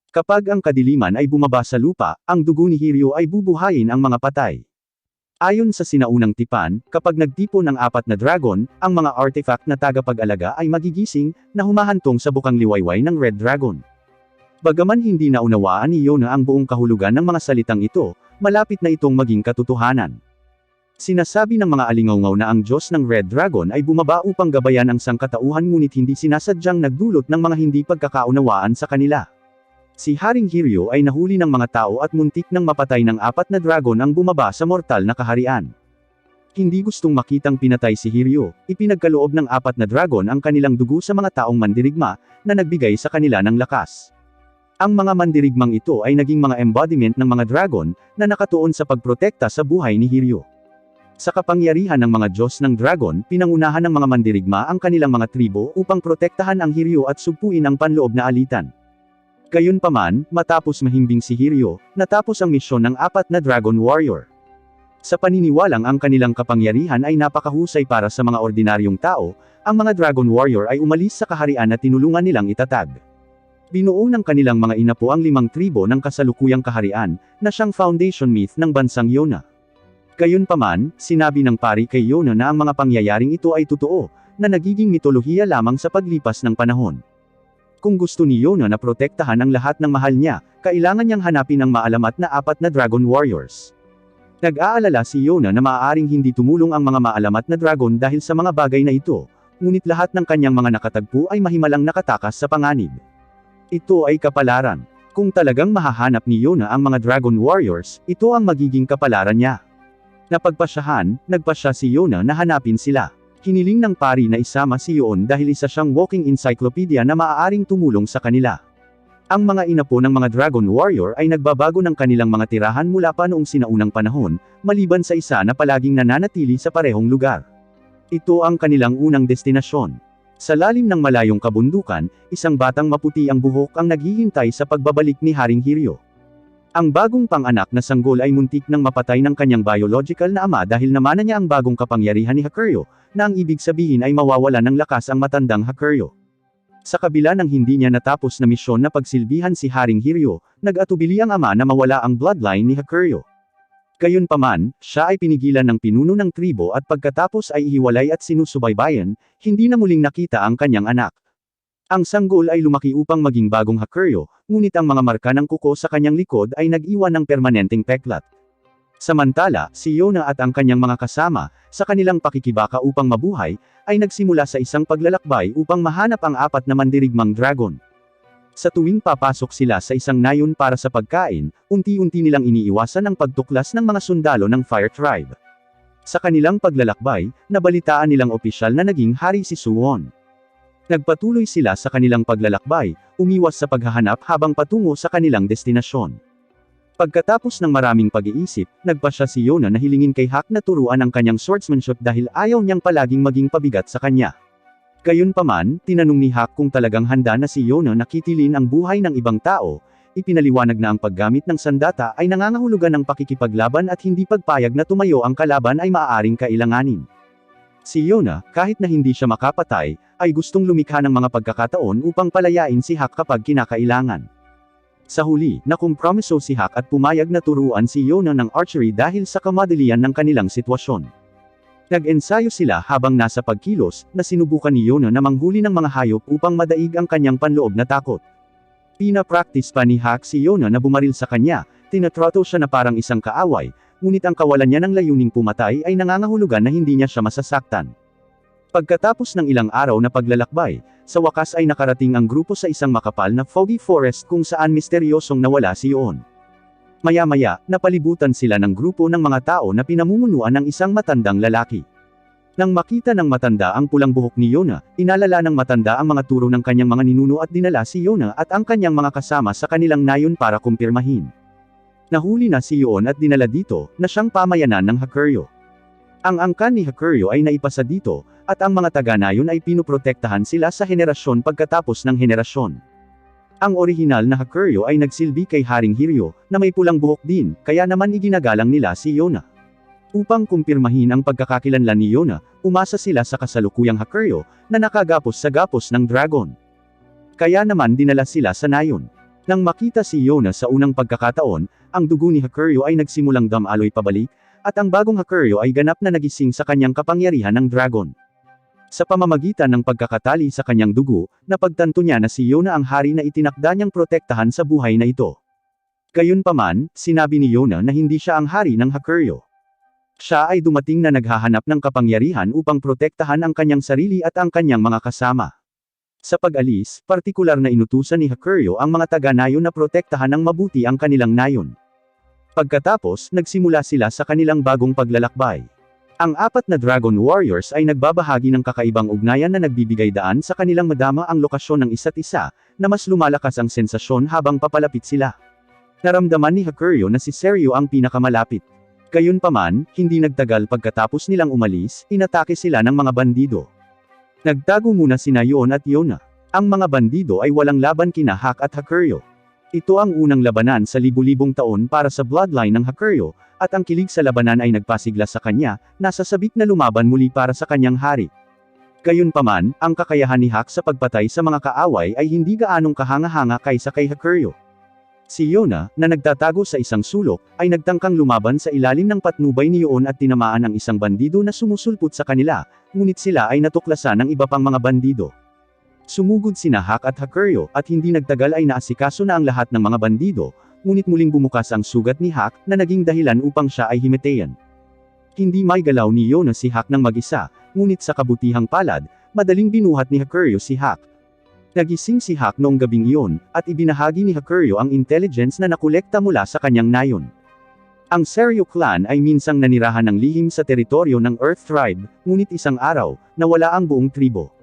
Kapag ang kadiliman ay bumaba sa lupa, ang dugo ni Hiryu ay bubuhayin ang mga patay. Ayon sa sinaunang tipan, kapag nagtipon ng 4 na dragon, ang mga artifact na tagapag-alaga ay magigising, na humahantong sa bukang liwayway ng Red Dragon. Bagaman hindi naunawaan ni Yona ang buong kahulugan ng mga salitang ito, malapit na itong maging katotohanan. Sinasabi ng mga alingawngaw na ang Diyos ng Red Dragon ay bumaba upang gabayan ang sangkatauhan ngunit hindi sinasadyang nagdulot ng mga hindi pagkakaunawaan sa kanila. Si Haring Hiryu ay nahuli ng mga tao at muntik nang mapatay ng 4 na dragon ang bumaba sa mortal na kaharian. Hindi gustong makitang pinatay si Hiryu, ipinagkaloob ng 4 na dragon ang kanilang dugo sa mga taong mandirigma, na nagbigay sa kanila ng lakas. Ang mga mandirigmang ito ay naging mga embodiment ng mga dragon, na nakatuon sa pagprotekta sa buhay ni Hiryu. Sa kapangyarihan ng mga Diyos ng Dragon, pinangunahan ng mga mandirigma ang kanilang mga tribo upang protektahan ang Hiryu at sugpuin ang panloob na alitan. Gayunpaman, matapos mahimbing si Hiryu, natapos ang misyon ng 4 na Dragon Warrior. Sa paniniwalang ang kanilang kapangyarihan ay napakahusay para sa mga ordinaryong tao, ang mga Dragon Warrior ay umalis sa kaharian at tinulungan nilang itatag. Binuo ng kanilang mga inapo ang 5 tribo ng kasalukuyang kaharian, na siyang foundation myth ng bansang Yona. Gayunpaman, sinabi ng pari kay Yona na ang mga pangyayaring ito ay totoo, na nagiging mitolohiya lamang sa paglipas ng panahon. Kung gusto ni Yona na protektahan ang lahat ng mahal niya, kailangan niyang hanapin ang maalamat na 4 na Dragon Warriors. Nag-aalala si Yona na maaaring hindi tumulong ang mga maalamat na dragon dahil sa mga bagay na ito, ngunit lahat ng kanyang mga nakatagpo ay mahimalang nakatakas sa panganib. Ito ay kapalaran. Kung talagang mahahanap ni Yona ang mga Dragon Warriors, ito ang magiging kapalaran niya. Nagpasya si Yona na hanapin sila. Hiniling ng pari na isama si Yon dahil isa siyang walking encyclopedia na maaaring tumulong sa kanila. Ang mga inapo ng mga Dragon Warrior ay nagbabago ng kanilang mga tirahan mula pa noong sinaunang panahon, maliban sa isa na palaging nananatili sa parehong lugar. Ito ang kanilang unang destinasyon. Sa lalim ng malayong kabundukan, isang batang maputi ang buhok ang naghihintay sa pagbabalik ni Haring Hiryu. Ang bagong panganak na sanggol ay muntik nang mapatay ng kanyang biological na ama dahil namana niya ang bagong kapangyarihan ni Hakuryu, na ang ibig sabihin ay mawawalan ng lakas ang matandang Hakuryu. Sa kabila ng hindi niya natapos na misyon na pagsilbihan si Haring Hiryu, nag-atubili ang ama na mawala ang bloodline ni Hakuryu. Gayunpaman, siya ay pinigilan ng pinuno ng tribo at pagkatapos ay ihiwalay at sinusubaybayan, hindi na muling nakita ang kanyang anak. Ang sanggol ay lumaki upang maging bagong Hakuryu, ngunit ang mga marka ng kuko sa kanyang likod ay nag-iwan ng permanenteng peklat. Samantala, si Yona at ang kanyang mga kasama, sa kanilang pakikibaka upang mabuhay, ay nagsimula sa isang paglalakbay upang mahanap ang 4 na mandirigmang dragon. Sa tuwing papasok sila sa isang nayon para sa pagkain, unti-unti nilang iniiwasan ang pagtuklas ng mga sundalo ng Fire Tribe. Sa kanilang paglalakbay, nabalitaan nilang opisyal na naging hari si Suwon. Nagpatuloy sila sa kanilang paglalakbay, umiwas sa paghahanap habang patungo sa kanilang destinasyon. Pagkatapos ng maraming pag-iisip, nagpasya si Yona na hilingin kay Hak na turuan ang kanyang swordsmanship dahil ayaw niyang palaging maging pabigat sa kanya. Gayunpaman, tinanong ni Hak kung talagang handa na si Yona na kitilin ang buhay ng ibang tao, ipinaliwanag na ang paggamit ng sandata ay nangangahulugan ng pakikipaglaban at hindi pagpayag na tumayo ang kalaban ay maaaring kailanganin. Si Yona, kahit na hindi siya makapatay, ay gustong lumikha ng mga pagkakataon upang palayain si Hak kapag kinakailangan. Sa huli, nakumpromiso si Hak at pumayag na turuan si Yona ng archery dahil sa kamadalian ng kanilang sitwasyon. Nag-ensayo sila habang nasa pagkilos, na sinubukan ni Yona na manghuli ng mga hayop upang madaig ang kanyang panloob na takot. Pina-practice pa ni Hak si Yona na bumaril sa kanya, tinatrato siya na parang isang kaaway, ngunit ang kawalan niya ng layuning pumatay ay nangangahulugan na hindi niya siya masasaktan. Pagkatapos ng ilang araw na paglalakbay, sa wakas ay nakarating ang grupo sa isang makapal na foggy forest kung saan misteryosong nawala si Yon. Maya-maya, napalibutan sila ng grupo ng mga tao na pinamumunuan ng isang matandang lalaki. Nang makita ng matanda ang pulang buhok ni Yona, inalala ng matanda ang mga turo ng kanyang mga ninuno at dinala si Yona at ang kanyang mga kasama sa kanilang nayon para kumpirmahin. Nahuli na si Yon at dinala dito, na siyang pamayanan ng Hakuryu. Ang angkan ni Hakuryu ay naipasa dito, at ang mga taga-nayon ay pinuprotektahan sila sa henerasyon pagkatapos ng henerasyon. Ang orihinal na Hakuryu ay nagsilbi kay Haring Hiryu, na may pulang buhok din, kaya naman iginagalang nila si Yona. Upang kumpirmahin ang pagkakakilanlan ni Yona, umasa sila sa kasalukuyang Hakuryu, na nakagapos sa gapos ng dragon. Kaya naman dinala sila sa nayon. Nang makita si Yona sa unang pagkakataon, ang dugo ni Hakuryu ay nagsimulang damaloy pabalik, at ang bagong Hakuryu ay ganap na nagising sa kanyang kapangyarihan ng dragon. Sa pamamagitan ng pagkakatali sa kanyang dugo, napagtanto niya na si Yona ang hari na itinakda niyang protektahan sa buhay na ito. Gayunpaman, sinabi ni Yona na hindi siya ang hari ng Hakuryu. Siya ay dumating na naghahanap ng kapangyarihan upang protektahan ang kanyang sarili at ang kanyang mga kasama. Sa pag-alis, partikular na inutusan ni Hakuryo ang mga taga-nayon na protektahan ng mabuti ang kanilang nayon. Pagkatapos, nagsimula sila sa kanilang bagong paglalakbay. Ang 4 na Dragon Warriors ay nagbabahagi ng kakaibang ugnayan na nagbibigay daan sa kanilang madama ang lokasyon ng isa't isa, na mas lumalakas ang sensasyon habang papalapit sila. Naramdaman ni Hakuryo na si Seryo ang pinakamalapit. Gayunpaman, hindi nagtagal pagkatapos nilang umalis, inatake sila ng mga bandido. Nagtago muna sina Yon at Yona. Ang mga bandido ay walang laban kina Hak at Hakuryo. Ito ang unang labanan sa libu-libong taon para sa bloodline ng Hakuryo, at ang kilig sa labanan ay nagpasigla sa kanya, nasa sabik na lumaban muli para sa kanyang hari. Gayunpaman, ang kakayahan ni Hak sa pagpatay sa mga kaaway ay hindi gaanong kahanga-hanga kaysa kay Hakuryo. Si Yona, na nagtatago sa isang sulok, ay nagtangkang lumaban sa ilalim ng patnubay ni Yon at tinamaan ang isang bandido na sumusulpot sa kanila, ngunit sila ay natuklasan ng iba pang mga bandido. Sumugod sina Hak at Hakuryo, at hindi nagtagal ay naasikaso na ang lahat ng mga bandido, ngunit muling bumukas ang sugat ni Hak, na naging dahilan upang siya ay himatayan. Hindi may galaw ni Yona si Hak ng mag-isa, ngunit sa kabutihang palad, madaling binuhat ni Hakuryo si Hak. Nagising si Hak noong gabing iyon, at ibinahagi ni Hakuryo ang intelligence na nakolekta mula sa kanyang nayon. Ang Seryo clan ay minsang nanirahan ng lihim sa teritoryo ng Earth Tribe, ngunit isang araw, nawala ang buong tribo.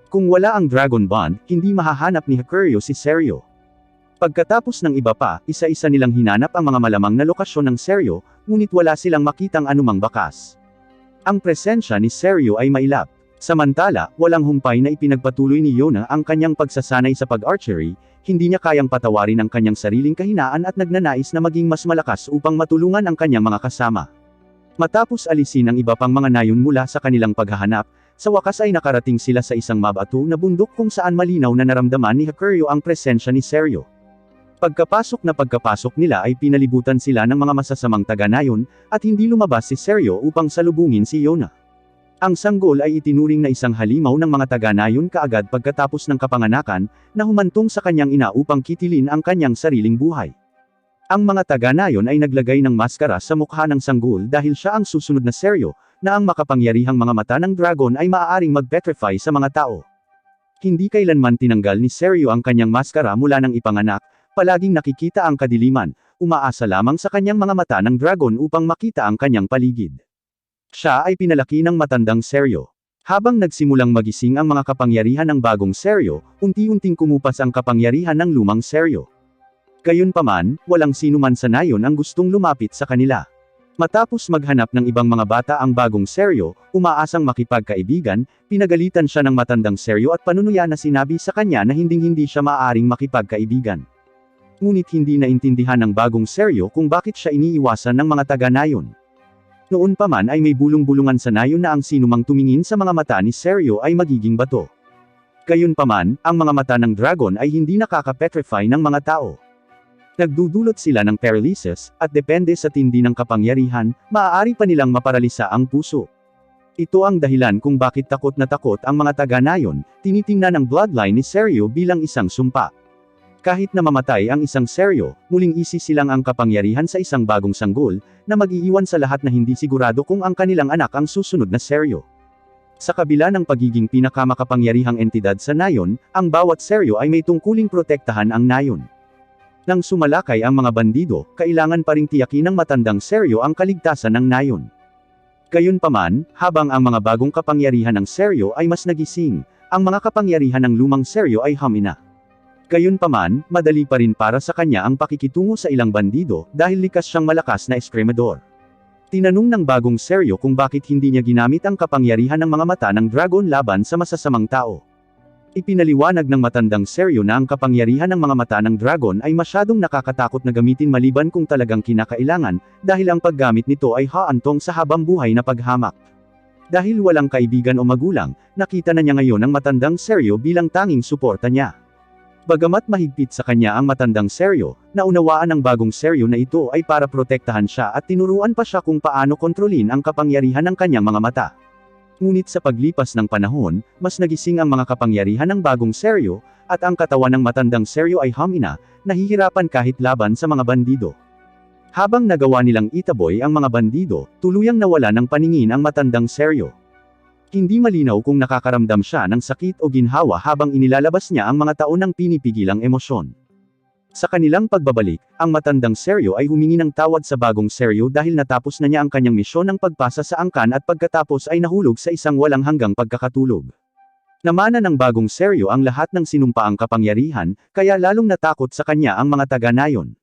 Kung wala ang Dragon Bond, hindi mahahanap ni Hakuryo si Seryo. Pagkatapos ng iba pa, isa-isa nilang hinanap ang mga malamang na lokasyon ng Seryo, ngunit wala silang makitang anumang bakas. Ang presensya ni Seryo ay mailap. Samantala, walang humpay na ipinagpatuloy ni Yona ang kanyang pagsasanay sa pag-archery, hindi niya kayang patawarin ang kanyang sariling kahinaan at nagnanais na maging mas malakas upang matulungan ang kanyang mga kasama. Matapos alisin ang iba pang mga nayon mula sa kanilang paghahanap, sa wakas ay nakarating sila sa isang mabato na bundok kung saan malinaw na naramdaman ni Hakuryo ang presensya ni Seryo. Pagkapasok nila ay pinalibutan sila ng mga masasamang taga-nayon, at hindi lumabas si Seryo upang salubungin si Yona. Ang sanggol ay itinuring na isang halimaw ng mga taga-nayon kaagad pagkatapos ng kapanganakan, na humantong sa kanyang ina upang kitilin ang kanyang sariling buhay. Ang mga taga-nayon ay naglagay ng maskara sa mukha ng sanggol dahil siya ang susunod na Seryo, na ang makapangyarihang mga mata ng dragon ay maaaring mag-petrify sa mga tao. Hindi kailanman tinanggal ni Seryo ang kanyang maskara mula nang ipanganak, palaging nakikita ang kadiliman, umaasa lamang sa kanyang mga mata ng dragon upang makita ang kanyang paligid. Siya ay pinalaki ng matandang Seryo. Habang nagsimulang magising ang mga kapangyarihan ng bagong Seryo, unti-unting kumupas ang kapangyarihan ng lumang Seryo. Gayunpaman, walang sinuman sa nayon ang gustong lumapit sa kanila. Matapos maghanap ng ibang mga bata ang bagong Seryo, umaasang makipagkaibigan, pinagalitan siya ng matandang Seryo at panunuya na sinabi sa kanya na hinding-hindi siya maaaring makipagkaibigan. Ngunit hindi naintindihan ng bagong Seryo kung bakit siya iniiwasan ng mga taga-nayon. Noon pa man ay may bulong-bulungan sa nayon na ang sinumang tumingin sa mga mata ni Seryo ay magiging bato. Gayunpaman, ang mga mata ng dragon ay hindi nakaka-petrify ng mga tao. Nagdudulot sila ng paralysis, at depende sa tindi ng kapangyarihan, maaari pa nilang maparalisa ang puso. Ito ang dahilan kung bakit takot na takot ang mga taga-nayon, tinitingnan ang bloodline ni Seryo bilang isang sumpa. Kahit na mamatay ang isang Seryo, muling isisilang ang kapangyarihan sa isang bagong sanggol, na mag-iiwan sa lahat na hindi sigurado kung ang kanilang anak ang susunod na Seryo. Sa kabila ng pagiging pinakamakapangyarihang entidad sa nayon, ang bawat Seryo ay may tungkuling protektahan ang nayon. Nang sumalakay ang mga bandido, kailangan pa ring tiyakin ng matandang Seryo ang kaligtasan ng nayon. Gayunpaman, habang ang mga bagong kapangyarihan ng Seryo ay mas nagising, ang mga kapangyarihan ng lumang Seryo ay humina. Gayunpaman, madali pa rin para sa kanya ang pakikitungo sa ilang bandido, dahil likas siyang malakas na eskremador. Tinanong ng bagong Seryo kung bakit hindi niya ginamit ang kapangyarihan ng mga mata ng dragon laban sa masasamang tao. Ipinaliwanag ng matandang Seryo na ang kapangyarihan ng mga mata ng dragon ay masyadong nakakatakot na gamitin maliban kung talagang kinakailangan, dahil ang paggamit nito ay haantong sa habang buhay na paghamak. Dahil walang kaibigan o magulang, nakita na niya ngayon ang matandang Seryo bilang tanging suporta niya. Bagamat mahigpit sa kanya ang matandang Seryo, naunawaan ng bagong Seryo na ito ay para protektahan siya at tinuruan pa siya kung paano kontrolin ang kapangyarihan ng kanyang mga mata. Ngunit sa paglipas ng panahon, mas nagising ang mga kapangyarihan ng bagong Seryo, at ang katawan ng matandang Seryo ay humina, nahihirapan kahit laban sa mga bandido. Habang nagawa nilang itaboy ang mga bandido, tuluyang nawala ng paningin ang matandang Seryo. Hindi malinaw kung nakakaramdam siya ng sakit o ginhawa habang inilalabas niya ang mga taon ng pinipigilang emosyon. Sa kanilang pagbabalik, ang matandang Seryo ay humingi ng tawad sa bagong Seryo dahil natapos na niya ang kanyang misyon ng pagpasa sa angkan at pagkatapos ay nahulog sa isang walang hanggang pagkakatulog. Namana ng bagong Seryo ang lahat ng sinumpaang kapangyarihan, kaya lalong natakot sa kanya ang mga taga-nayon.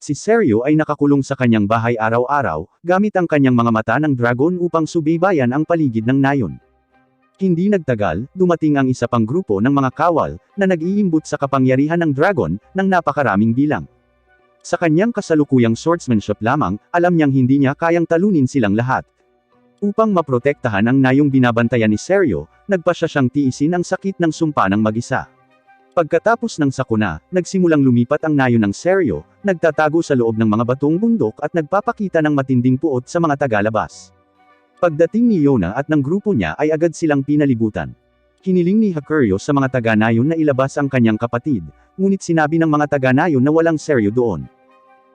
Si Seryo ay nakakulong sa kanyang bahay araw-araw, gamit ang kanyang mga mata ng dragon upang subaybayan ang paligid ng nayon. Hindi nagtagal, dumating ang isa pang grupo ng mga kawal, na nag-iimbot sa kapangyarihan ng dragon, ng napakaraming bilang. Sa kanyang kasalukuyang swordsmanship lamang, alam niyang hindi niya kayang talunin silang lahat. Upang maprotektahan ang nayong binabantayan ni Seryo, nagpasya siyang tiisin ang sakit ng sumpa ng mag-isa. Pagkatapos ng sakuna, nagsimulang lumipat ang nayon ng Seryo, nagtatago sa loob ng mga batong bundok at nagpapakita ng matinding puot sa mga tagalabas. Pagdating ni Yona at ng grupo niya ay agad silang pinalibutan. Hiniling ni Hakuryo sa mga taga-nayon na ilabas ang kanyang kapatid, ngunit sinabi ng mga taga-nayon na walang Seryo doon.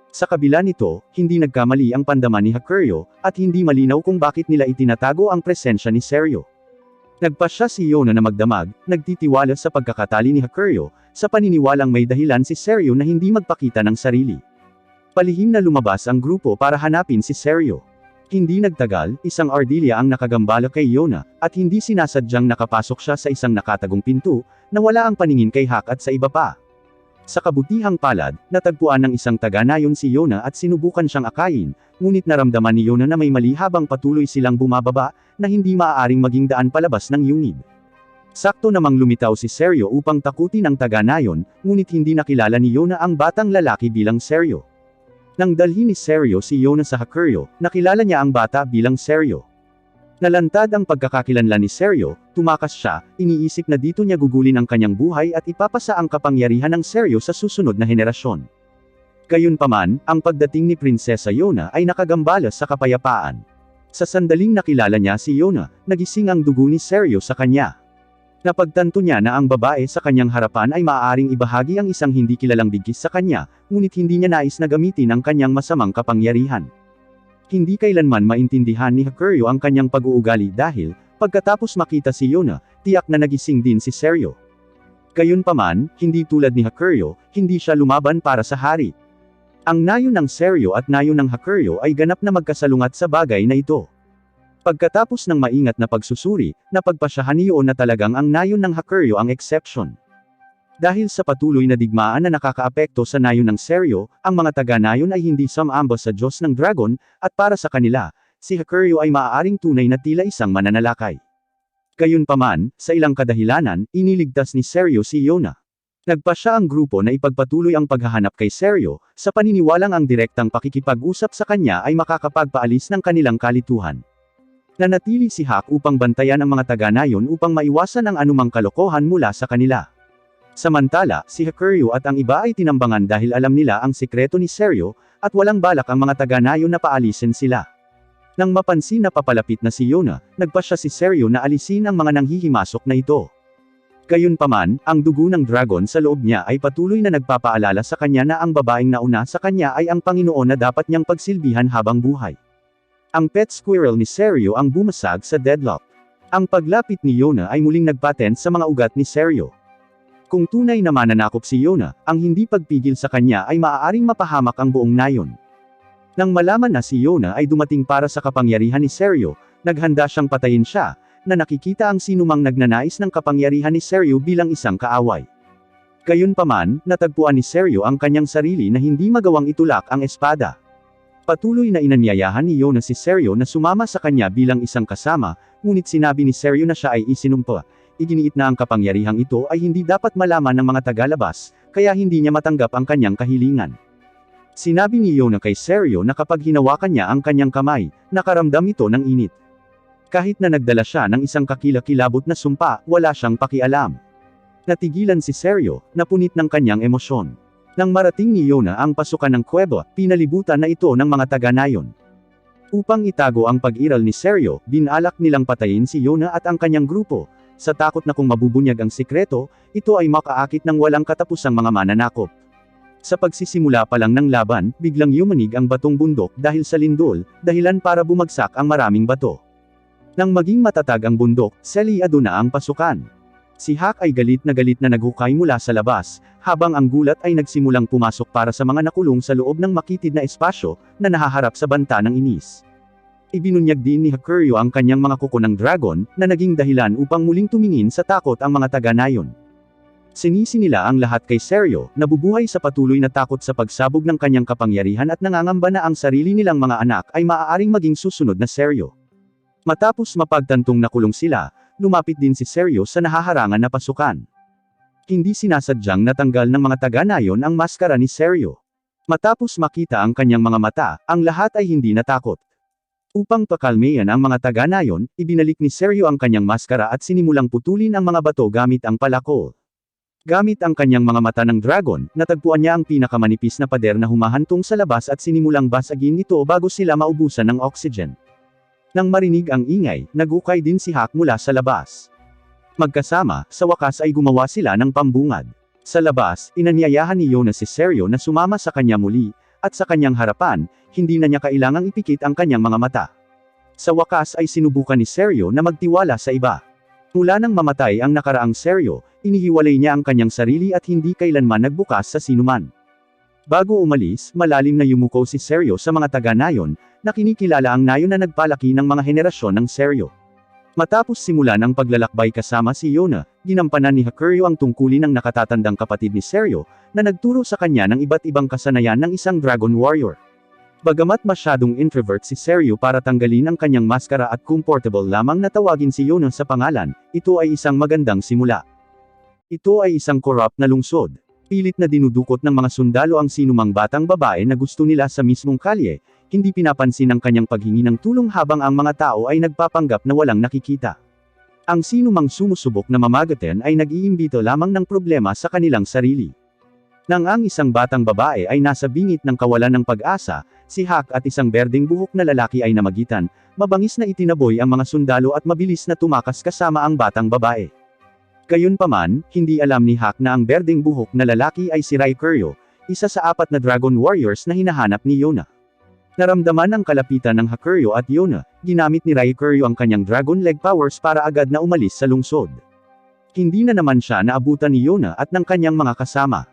Sa kabila nito, hindi nagkamali ang pandaman ni Hakuryo, at hindi malinaw kung bakit nila itinatago ang presensya ni Seryo. Nagpasya si Yona na magdamag, nagtitiwala sa pagkakatali ni Hakuryo, sa paniniwalang may dahilan si Seryo na hindi magpakita ng sarili. Palihim na lumabas ang grupo para hanapin si Seryo. Hindi nagtagal, isang ardilya ang nakagambala kay Yona, at hindi sinasadyang nakapasok siya sa isang nakatagong pinto, na wala ang paningin kay Hak at sa iba pa. Sa kabutihang palad, natagpuan ng isang taga-nayon si Yona at sinubukan siyang akayin, ngunit naramdaman ni Yona na may mali habang patuloy silang bumababa, na hindi maaaring maging daan palabas ng yungib. Sakto namang lumitaw si Seryo upang takutin ang taga-nayon, ngunit hindi nakilala ni Yona ang batang lalaki bilang Seryo. Nang dalhin ni Seryo si Yona sa Hakuryo, nakilala niya ang bata bilang Seryo. Nalantad ang pagkakakilanlan ni Seryo, tumakas siya, iniisip na dito niya gugulin ang kanyang buhay at ipapasa ang kapangyarihan ng Seryo sa susunod na henerasyon. Gayunpaman, ang pagdating ni Prinsesa Yona ay nakagambala sa kapayapaan. Sa sandaling nakilala niya si Yona, nagising ang dugo ni Seryo sa kanya. Napagtanto niya na ang babae sa kanyang harapan ay maaaring ibahagi ang isang hindi kilalang bigkis sa kanya, ngunit hindi niya nais na gamitin ang kanyang masamang kapangyarihan. Hindi kailanman maintindihan ni Hakuryo ang kanyang pag-uugali dahil, pagkatapos makita si Yona, tiyak na nagising din si Seryo. Gayunpaman, hindi tulad ni Hakuryo, hindi siya lumaban para sa hari. Ang nayon ng Seryo at nayon ng Hakuryo ay ganap na magkasalungat sa bagay na ito. Pagkatapos ng maingat na pagsusuri, napagpasyahan ni Yona na talagang ang nayon ng Hakuryo ang exception. Dahil sa patuloy na digmaan na nakakaapekto sa nayon ng Seryo, ang mga taga-nayon ay hindi sumamba sa Diyos ng Dragon, at para sa kanila, si Hakuryo ay maaaring tunay na tila isang mananalakay. Gayunpaman, sa ilang kadahilanan, iniligtas ni Seryo si Yona. Nagpasya ang grupo na ipagpatuloy ang paghahanap kay Seryo, sa paniniwalang ang direktang pakikipag-usap sa kanya ay makakapagpaalis ng kanilang kalituhan. Nanatili si Hak upang bantayan ang mga taga-nayon upang maiwasan ang anumang kalokohan mula sa kanila. Samantala, si Hakuryo at ang iba ay tinambangan dahil alam nila ang sikreto ni Seryo, at walang balak ang mga taga-nayon na paalisin sila. Nang mapansin na papalapit na si Yona, nagpasya si Seryo na alisin ang mga nanghihimasok na ito. Gayunpaman, ang dugo ng dragon sa loob niya ay patuloy na nagpapaalala sa kanya na ang babaeng nauna sa kanya ay ang Panginoon na dapat niyang pagsilbihan habang buhay. Ang pet squirrel ni Seryo ang bumasag sa deadlock. Ang paglapit ni Yona ay muling nagpatent sa mga ugat ni Seryo. Kung tunay na mananakop si Yona, ang hindi pagpigil sa kanya ay maaaring mapahamak ang buong nayon. Nang malaman na si Yona ay dumating para sa kapangyarihan ni Seryo, naghanda siyang patayin siya, na nakikita ang sinumang nagnanais ng kapangyarihan ni Seryo bilang isang kaaway. Gayunpaman, natagpuan ni Seryo ang kanyang sarili na hindi magawang itulak ang espada. Patuloy na inanyayahan ni Yona si Seryo na sumama sa kanya bilang isang kasama, ngunit sinabi ni Seryo na siya ay isinumpa. Iginiit na ang kapangyarihang ito ay hindi dapat malaman ng mga tagalabas, kaya hindi niya matanggap ang kanyang kahilingan. Sinabi ni Yona kay Seryo na kapag hinawakan niya ang kanyang kamay, nakaramdam ito ng init. Kahit na nagdala siya ng isang kakilakilabot na sumpa, wala siyang pakialam. Natigilan si Seryo, napunit ng kanyang emosyon. Nang marating ni Yona ang pasukan ng kuweba, pinalibutan na ito ng mga taga-nayon. Upang itago ang pag-iral ni Seryo, binalak nilang patayin si Yona at ang kanyang grupo. Sa takot na kung mabubunyag ang sikreto, ito ay makaakit ng walang katapusang mga mananakop. Sa pagsisimula pa lang ng laban, biglang yumanig ang batong bundok dahil sa lindol, dahilan para bumagsak ang maraming bato. Nang maging matatag ang bundok, selyado na ang pasukan. Si Hak ay galit na naghukay mula sa labas, habang ang gulat ay nagsimulang pumasok para sa mga nakulong sa loob ng makitid na espasyo, na nahaharap sa banta ng inis. Ibinunyag din ni Hakuryu ang kanyang mga kuko ng dragon, na naging dahilan upang muling tumingin sa takot ang mga taga-nayon. Sinisi nila ang lahat kay Seryo, nabubuhay sa patuloy na takot sa pagsabog ng kanyang kapangyarihan at nangangamba na ang sarili nilang mga anak ay maaaring maging susunod na Seryo. Matapos mapagtantong nakulong sila, lumapit din si Seryo sa nahaharangan na pasukan. Hindi sinasadyang natanggal ng mga taga-nayon ang maskara ni Seryo. Matapos makita ang kanyang mga mata, ang lahat ay hindi natakot. Upang pakalmeyan ang mga taga-nayon, ibinalik ni Seryo ang kanyang maskara at sinimulang putulin ang mga bato gamit ang palakol. Gamit ang kanyang mga mata ng dragon, natagpuan niya ang pinakamanipis na pader na humahantong sa labas at sinimulang basagin ito bago sila maubusan ng oxygen. Nang marinig ang ingay, nagukay din si Hak mula sa labas. Magkasama, sa wakas ay gumawa sila ng pambungad. Sa labas, inanyayahan ni Yona si Seryo na sumama sa kanya muli, at sa kanyang harapan, hindi na niya kailangang ipikit ang kanyang mga mata. Sa wakas ay sinubukan ni Seryo na magtiwala sa iba. Mula nang mamatay ang nakaraang Seryo, inihiwalay niya ang kanyang sarili at hindi kailanman nagbukas sa sinuman. Bago umalis, malalim na yumuko si Seryo sa mga taga-nayon, na kinikilala ang nayon na nagpalaki ng mga henerasyon ng Seryo. Matapos simulan ang paglalakbay kasama si Yona, ginampanan ni Hakuryu ang tungkulin ng nakatatandang kapatid ni Seryo, na nagturo sa kanya ng iba't ibang kasanayan ng isang Dragon Warrior. Bagamat masyadong introvert si Seryo para tanggalin ang kanyang maskara at comfortable lamang na tawagin si Yona sa pangalan, ito ay isang magandang simula. Ito ay isang corrupt na lungsod. Pilit na dinudukot ng mga sundalo ang sinumang batang babae na gusto nila sa mismong kalye, hindi pinapansin ang kanyang paghingi ng tulong habang ang mga tao ay nagpapanggap na walang nakikita. Ang sinumang sumusubok na mamagatin ay nag-iimbito lamang ng problema sa kanilang sarili. Nang ang isang batang babae ay nasa bingit ng kawalan ng pag-asa, si Hak at isang berdeng buhok na lalaki ay namagitan, mabangis na itinaboy ang mga sundalo at mabilis na tumakas kasama ang batang babae. Gayunpaman, hindi alam ni Hak na ang berdeng buhok na lalaki ay si Raikuryo, isa sa 4 na Dragon Warriors na hinahanap ni Yona. Naramdaman ang kalapitan ng Hakuryu at Yona, ginamit ni Raikuryo ang kanyang Dragon Leg powers para agad na umalis sa lungsod. Hindi na naman siya naabutan ni Yona at ng kanyang mga kasama.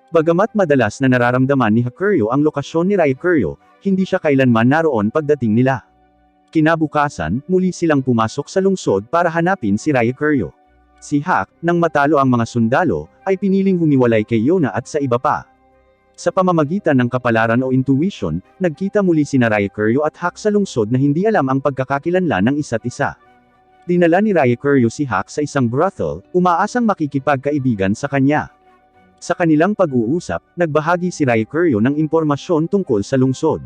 Bagamat madalas na nararamdaman ni Hakuryu ang lokasyon ni Raikuryo, hindi siya kailanman naroon pagdating nila. Kinabukasan, muli silang pumasok sa lungsod para hanapin si Raikuryo. Si Hak, nang matalo ang mga sundalo, ay piniling humiwalay kay Yona at sa iba pa. Sa pamamagitan ng kapalaran o intuition, nagkita muli sina Raikuryo at Hak sa lungsod na hindi alam ang pagkakakilanlan ng isa't isa. Dinala ni Raikuryo si Hak sa isang brothel, umaasang makikipagkaibigan sa kanya. Sa kanilang pag-uusap, nagbahagi si Raikuryo ng impormasyon tungkol sa lungsod.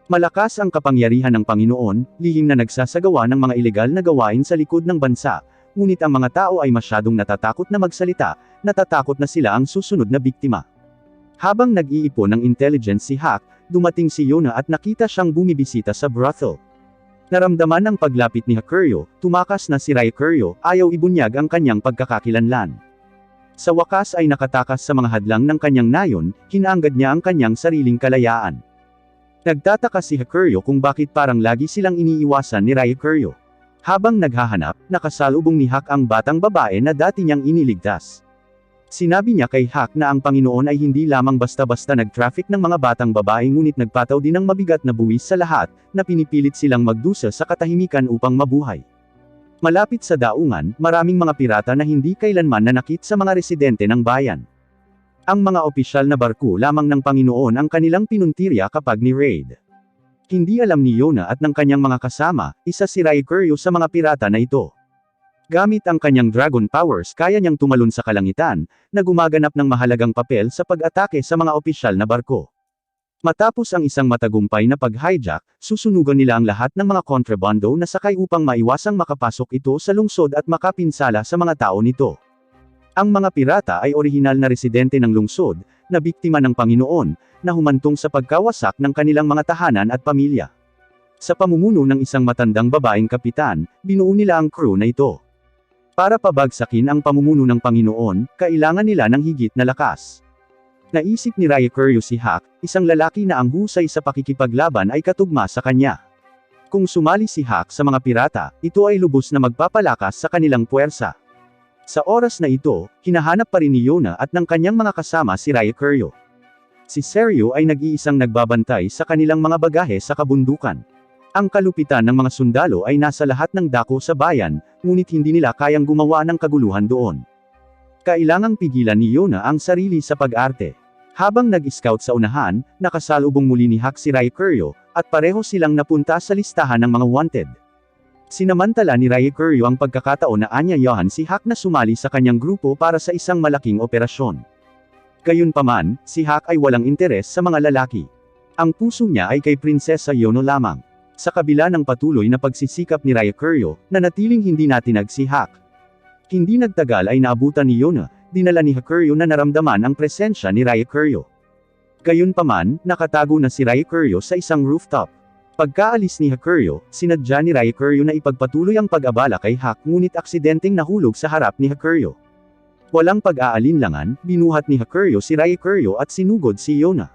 Malakas ang kapangyarihan ng Panginoon, lihim na nagsasagawa ng mga ilegal na gawain sa likod ng bansa, ngunit ang mga tao ay masyadong natatakot na magsalita, natatakot na sila ang susunod na biktima. Habang nag-iipon ng intelligence si Hak, dumating si Yona at nakita siyang bumibisita sa brothel. Naramdaman ng paglapit ni Hakuryu, tumakas na si Raikuryo, ayaw ibunyag ang kanyang pagkakakilanlan. Sa wakas ay nakatakas sa mga hadlang ng kanyang nayon, hinaanggad niya ang kanyang sariling kalayaan. Nagtataka si Hakuryu kung bakit parang lagi silang iniiwasan ni Raikuryo. Habang naghahanap, nakasalubong ni Hak ang batang babae na dati niyang iniligtas. Sinabi niya kay Hak na ang Panginoon ay hindi lamang basta-basta nag-traffic ng mga batang babae ngunit nagpataw din ng mabigat na buwis sa lahat, na pinipilit silang magdusa sa katahimikan upang mabuhay. Malapit sa daungan, maraming mga pirata na hindi kailanman nanakit sa mga residente ng bayan. Ang mga opisyal na barko lamang ng Panginoon ang kanilang pinuntirya kapag ni-raid. Hindi alam ni Yona at ng kanyang mga kasama, isa si Raikuryo sa mga pirata na ito. Gamit ang kanyang dragon powers kaya niyang tumalon sa kalangitan, na gumaganap ng mahalagang papel sa pag-atake sa mga opisyal na barko. Matapos ang isang matagumpay na pag-hijack, susunugan nila ang lahat ng mga kontrabando na sakay upang maiwasang makapasok ito sa lungsod at makapinsala sa mga tao nito. Ang mga pirata ay orihinal na residente ng lungsod, na biktima ng Panginoon, na humantong sa pagkawasak ng kanilang mga tahanan at pamilya. Sa pamumuno ng isang matandang babaeng kapitan, binuo nila ang crew na ito. Para pabagsakin ang pamumuno ng Panginoon, kailangan nila ng higit na lakas. Naisip ni Ryukuryu si Hack, isang lalaki na ang husay sa pakikipaglaban ay katugma sa kanya. Kung sumali si Hack sa mga pirata, ito ay lubos na magpapalakas sa kanilang puwersa. Sa oras na ito, hinahanap pa rin ni Yona at ng kanyang mga kasama si Ryukuryu. Si Seryu ay nag-iisang nagbabantay sa kanilang mga bagahe sa kabundukan. Ang kalupitan ng mga sundalo ay nasa lahat ng dako sa bayan, ngunit hindi nila kayang gumawa ng kaguluhan doon. Kailangang pigilan ni Yona ang sarili sa pag-arte. Habang nag-scout sa unahan, nakasalubong muli ni Hack si Ryukuryu, at pareho silang napunta sa listahan ng mga wanted. Sinamantala ni Ryukuryu ang pagkakataon na anyayahan si Hack na sumali sa kanyang grupo para sa isang malaking operasyon. Gayunpaman, si Hack ay walang interes sa mga lalaki. Ang puso niya ay kay Prinsesa Yono lamang. Sa kabila ng patuloy na pagsisikap ni Ryukuryu, nanatiling hindi natinag si Hack. Hindi nagtagal ay naabutan ni Yona, dinala ni Hakuryu na naramdaman ang presensya ni Ryukuryu. Gayunpaman, nakatago na si Ryukuryu sa isang rooftop. Pagkaalis ni Hakuryu, sinadya ni Ryukuryu na ipagpatuloy ang pag-abala kay Hack ngunit aksidenteng nahulog sa harap ni Hakuryu. Walang pag-aalinlangan, binuhat ni Hakuryu si Ryukuryu at sinugod si Yona.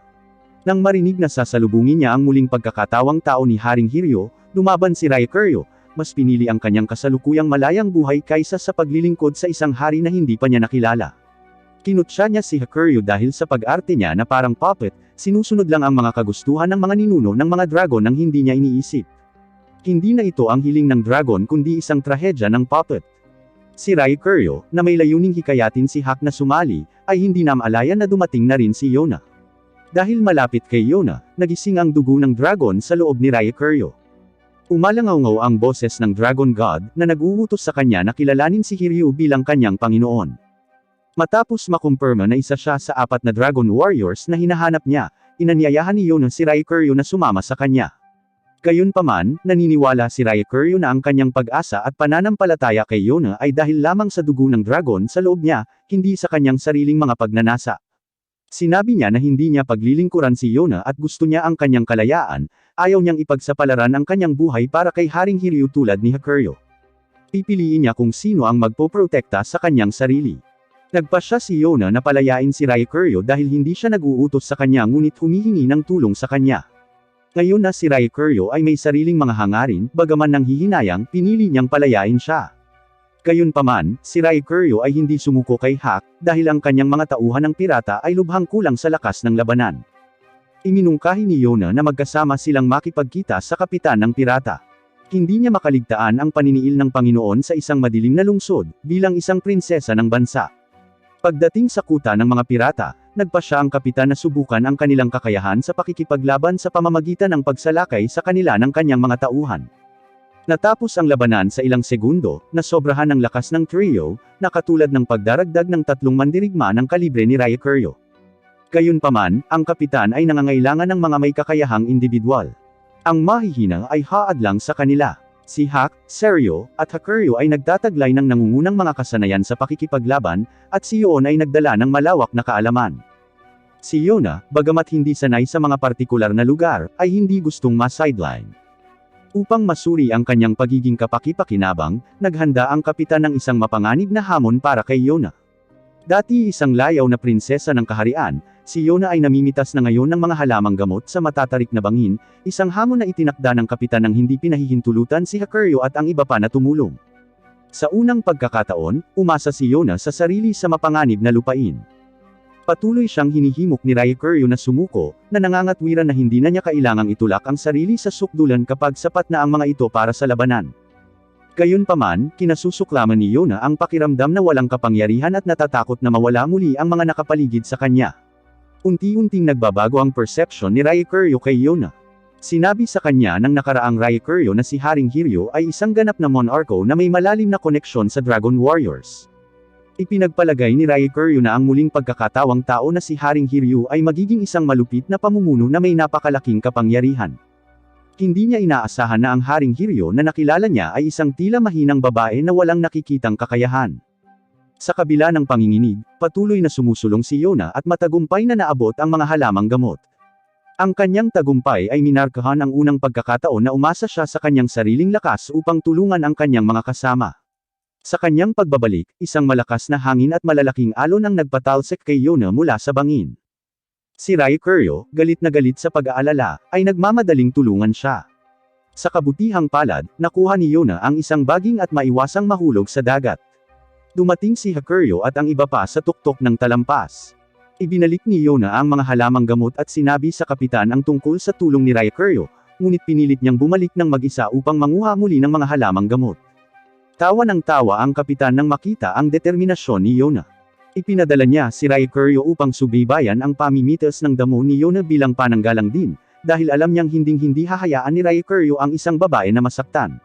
Nang marinig na sasalubungin niya ang muling pagkakatawang tao ni Haring Hiryu, lumaban si Ryukuryu. Mas pinili ang kanyang kasalukuyang malayang buhay kaysa sa paglilingkod sa isang hari na hindi pa niya nakilala. Kinutya niya si Hakuryu dahil sa pag-arte niya na parang puppet, sinusunod lang ang mga kagustuhan ng mga ninuno ng mga dragon nang hindi niya iniisip. Hindi na ito ang hiling ng dragon kundi isang trahedya ng puppet. Si Ryukuryu, na may layuning hikayatin si Hack na sumali, ay hindi na maalayan na dumating na rin si Yona. Dahil malapit kay Yona, nagising ang dugo ng dragon sa loob ni Ryukuryu. Umalangaw-ngaw ang boses ng Dragon God, na nag-uutos sa kanya na kilalanin si Hiryu bilang kanyang Panginoon. Matapos makumpirma na isa siya sa 4 na Dragon Warriors na hinahanap niya, inanyayahan ni Yona si Ryukuryu na sumama sa kanya. Gayunpaman, naniniwala si Ryukuryu na ang kanyang pag-asa at pananampalataya kay Yona ay dahil lamang sa dugo ng dragon sa loob niya, hindi sa kanyang sariling mga pagnanasa. Sinabi niya na hindi niya paglilingkuran si Yona at gusto niya ang kanyang kalayaan, ayaw niyang ipagsapalaran ang kanyang buhay para kay Haring Hiryu tulad ni Hakuryu. Pipiliin niya kung sino ang magpoprotekta sa kanyang sarili. Nagpasya si Yona na palayain si Ryukuryu dahil hindi siya nag-uutos sa kanya ngunit humihingi ng tulong sa kanya. Ngayon na si Ryukuryu ay may sariling mga hangarin, bagaman nang hihinayang, pinili niyang palayain siya. Gayunpaman, si Ryukuryu ay hindi sumuko kay Hack, dahil ang kanyang mga tauhan ng pirata ay lubhang kulang sa lakas ng labanan. Iminungkahi ni Yona na magkasama silang makipagkita sa kapitan ng pirata. Hindi niya makaligtaan ang paniniil ng Panginoon sa isang madilim na lungsod, bilang isang prinsesa ng bansa. Pagdating sa kuta ng mga pirata, nagpasya ang kapitan na subukan ang kanilang kakayahan sa pakikipaglaban sa pamamagitan ng pagsalakay sa kanila ng kanyang mga tauhan. Natapos ang labanan sa ilang segundo, na sobrahan ng lakas ng trio, na katulad ng pagdaragdag ng 3 mandirigma ng kalibre ni Ryukuryu. Gayunpaman, ang kapitan ay nangangailangan ng mga may kakayahang individual. Ang mahihina ay haad lang sa kanila. Si Hack, Seryu, at Hakuryu ay nagtataglay ng nangungunang mga kasanayan sa pakikipaglaban, at si Yona ay nagdala ng malawak na kaalaman. Si Yona, bagamat hindi sanay sa mga partikular na lugar, ay hindi gustong ma-sideline. Upang masuri ang kanyang pagiging kapaki-pakinabang, naghanda ang kapitan ng isang mapanganib na hamon para kay Yona. Dati isang layaw na prinsesa ng kaharian, si Yona ay namimitas na ngayon ng mga halamang gamot sa matatarik na bangin, isang hamon na itinakda ng kapitan ng hindi pinahihintulutan si Hakuryu at ang iba pa na tumulong. Sa unang pagkakataon, umasa si Yona sa sarili sa mapanganib na lupain. Patuloy siyang hinihimok ni Ryukuryu na sumuko, na nangangatwiran na hindi na niya kailangang itulak ang sarili sa sukdulan kapag sapat na ang mga ito para sa labanan. Gayunpaman, kinasusuklaman ni Yona ang pakiramdam na walang kapangyarihan at natatakot na mawala muli ang mga nakapaligid sa kanya. Unti-unting nagbabago ang perception ni Ryukuryu kay Yona. Sinabi sa kanya ng nakaraang Ryukuryu na si Haring Hiryu ay isang ganap na monarko na may malalim na koneksyon sa Dragon Warriors. Ipinagpalagay ni Ryukuryu na ang muling pagkakatawang tao na si Haring Hiryu ay magiging isang malupit na pamumuno na may napakalaking kapangyarihan. Hindi niya inaasahan na ang Haring Hiryu na nakilala niya ay isang tila mahinang babae na walang nakikitang kakayahan. Sa kabila ng panginginig, patuloy na sumusulong si Yona at matagumpay na naabot ang mga halamang gamot. Ang kanyang tagumpay ay minarkahan ang unang pagkakataon na umasa siya sa kanyang sariling lakas upang tulungan ang kanyang mga kasama. Sa kanyang pagbabalik, isang malakas na hangin at malalaking alon ang nagpatalsik kay Yona mula sa bangin. Si Raikuryo, galit na galit sa pag-aalala, ay nagmamadaling tulungan siya. Sa kabutihang palad, nakuha ni Yona ang isang baging at maiwasang mahulog sa dagat. Dumating si Hakuryo at ang iba pa sa tuktok ng talampas. Ibinalik ni Yona ang mga halamang gamot at sinabi sa kapitan ang tungkol sa tulong ni Raikuryo, ngunit pinilit niyang bumalik ng mag-isa upang manguha muli ng mga halamang gamot. Tawa ng tawa ang kapitan nang makita ang determinasyon ni Yona. Ipinadala niya si Raikuryo upang subaybayan ang pamimitas ng damo ni Yona bilang pananggalang din, dahil alam niyang hinding-hindi hahayaan ni Raikuryo ang isang babae na masaktan.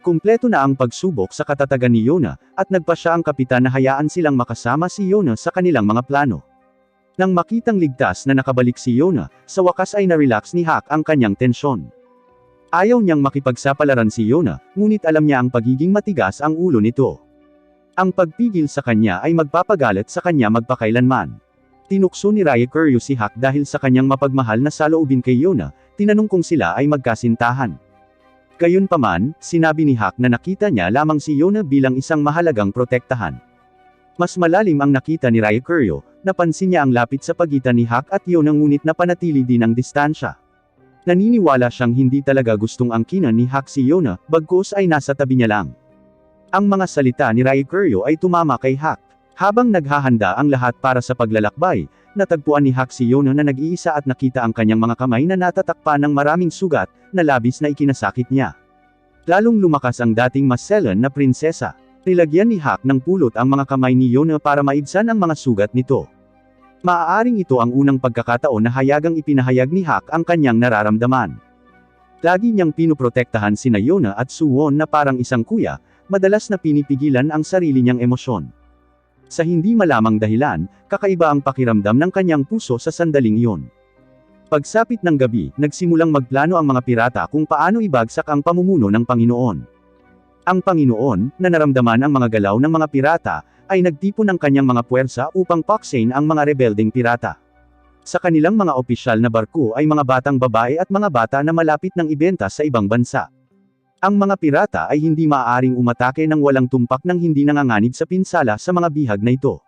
Kumpleto na ang pagsubok sa katatagan ni Yona, at nagpa siya ang kapitan na hayaan silang makasama si Yona sa kanilang mga plano. Nang makitang ligtas na nakabalik si Yona, sa wakas ay na-relax ni Hak ang kanyang tensyon. Ayaw niyang makipagsapalaran si Yona, ngunit alam niya ang pagiging matigas ang ulo nito. Ang pagpigil sa kanya ay magpapagalit sa kanya magpakailanman. Tinukso ni Raikuryo si Hak dahil sa kanyang mapagmahal na saloobin kay Yona, tinanong kung sila ay magkasintahan. Gayunpaman, sinabi ni Hak na nakita niya lamang si Yona bilang isang mahalagang protektahan. Mas malalim ang nakita ni Raikuryo, napansin niya ang lapit sa pagitan ni Hak at Yona ngunit napanatili din ang distansya. Naniniwala siyang hindi talaga gustong angkinan ni Hak si Yona, bagkus ay nasa tabi niya lang. Ang mga salita ni Raikuryo ay tumama kay Hak. Habang naghahanda ang lahat para sa paglalakbay, natagpuan ni Hak si Yona na nag-iisa at nakita ang kanyang mga kamay na natatakpan ng maraming sugat, na labis na ikinasakit niya. Lalong lumakas ang dating maselan na prinsesa. Nilagyan ni Hak ng pulot ang mga kamay ni Yona para maibsan ang mga sugat nito. Maaaring ito ang unang pagkakataon na hayagang ipinahayag ni Hak ang kanyang nararamdaman. Lagi niyang pinoprotektahan sina Yona at Suwon na parang isang kuya, madalas na pinipigilan ang sarili niyang emosyon. Sa hindi malamang dahilan, kakaiba ang pakiramdam ng kanyang puso sa sandaling iyon. Pagsapit ng gabi, nagsimulang magplano ang mga pirata kung paano ibagsak ang pamumuno ng Panginoon. Ang Panginoon, na naramdaman ang mga galaw ng mga pirata, ay nagtipon ng kanyang mga puwersa upang paksain ang mga rebelding pirata. Sa kanilang mga opisyal na barko ay mga batang babae at mga bata na malapit ng ibenta sa ibang bansa. Ang mga pirata ay hindi maaaring umatake ng walang tumpak nang hindi nanganganib sa pinsala sa mga bihag na ito.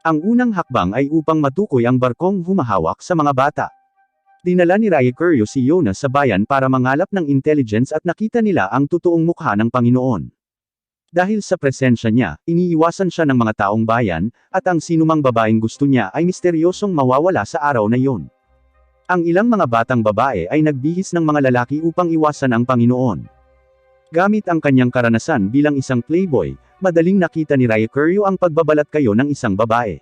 Ang unang hakbang ay upang matukoy ang barkong humahawak sa mga bata. Dinala ni Raikuryo si Yona sa bayan para mangalap ng intelligence at nakita nila ang totoong mukha ng Panginoon. Dahil sa presensya niya, iniiwasan siya ng mga taong bayan, at ang sinumang babaeng gusto niya ay misteryosong mawawala sa araw na iyon. Ang ilang mga batang babae ay nagbihis ng mga lalaki upang iwasan ang Panginoon. Gamit ang kanyang karanasan bilang isang playboy, madaling nakita ni Raikuryo ang pagbabalat kayo ng isang babae.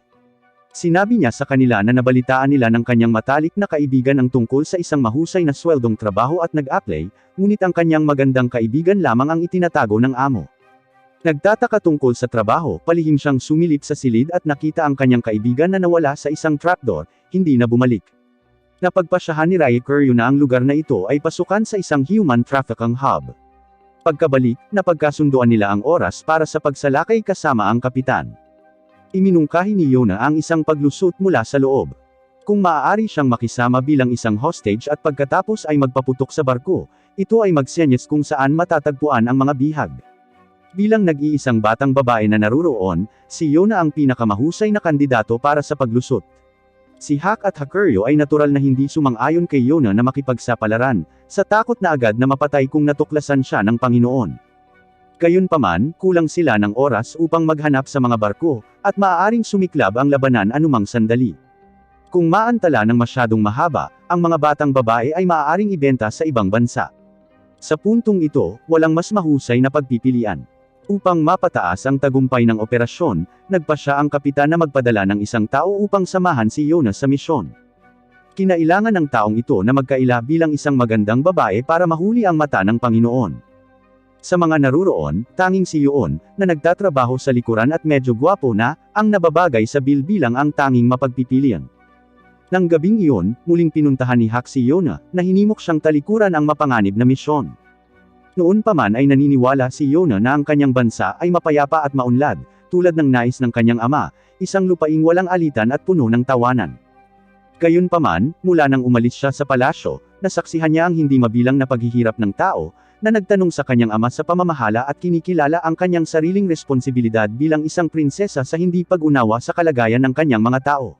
Sinabi niya sa kanila na nabalitaan nila ng kanyang matalik na kaibigan ang tungkol sa isang mahusay na sweldong trabaho at nag-apply, ngunit ang kanyang magandang kaibigan lamang ang itinatago ng amo. Nagtataka tungkol sa trabaho, palihim siyang sumilip sa silid at nakita ang kanyang kaibigan na nawala sa isang trapdoor, hindi na bumalik. Napagpasyahan ni Raikuryo na ang lugar na ito ay pasukan sa isang human trafficking hub. Pagkabalik, napagkasunduan nila ang oras para sa pagsalakay kasama ang kapitan. Iminungkahi ni Yona ang isang paglusot mula sa loob. Kung maaari siyang makisama bilang isang hostage at pagkatapos ay magpaputok sa barko, ito ay magsenyas kung saan matatagpuan ang mga bihag. Bilang nag-iisang batang babae na naruroon, si Yona ang pinakamahusay na kandidato para sa paglusot. Si Hak at Hakuryo ay natural na hindi sumang-ayon kay Yona na makipagsapalaran, sa takot na agad na mapatay kung natuklasan siya ng Panginoon. Gayunpaman, kulang sila ng oras upang maghanap sa mga barko, at maaaring sumiklab ang labanan anumang sandali. Kung maantala ng masyadong mahaba, ang mga batang babae ay maaaring ibenta sa ibang bansa. Sa puntong ito, walang mas mahusay na pagpipilian. Upang mapataas ang tagumpay ng operasyon, nagpasya ang kapitan na magpadala ng isang tao upang samahan si Yona sa misyon. Kinailangan ng taong ito na magkaila bilang isang magandang babae para mahuli ang mata ng Panginoon. Sa mga naruroon, tanging si Yoon, na nagtatrabaho sa likuran at medyo gwapo na, ang nababagay sa bilang ang tanging mapagpipilian. Nang gabing iyon, muling pinuntahan ni Hak si Yona, na hinimok siyang talikuran ang mapanganib na misyon. Noon pa man ay naniniwala si Yona na ang kanyang bansa ay mapayapa at maunlad, tulad ng nais ng kanyang ama, isang lupaing walang alitan at puno ng tawanan. Gayunpaman, mula nang umalis siya sa palasyo, nasaksihan niya ang hindi mabilang na paghihirap ng tao, na nagtanong sa kanyang ama sa pamamahala at kinikilala ang kanyang sariling responsibilidad bilang isang prinsesa sa hindi pag-unawa sa kalagayan ng kanyang mga tao.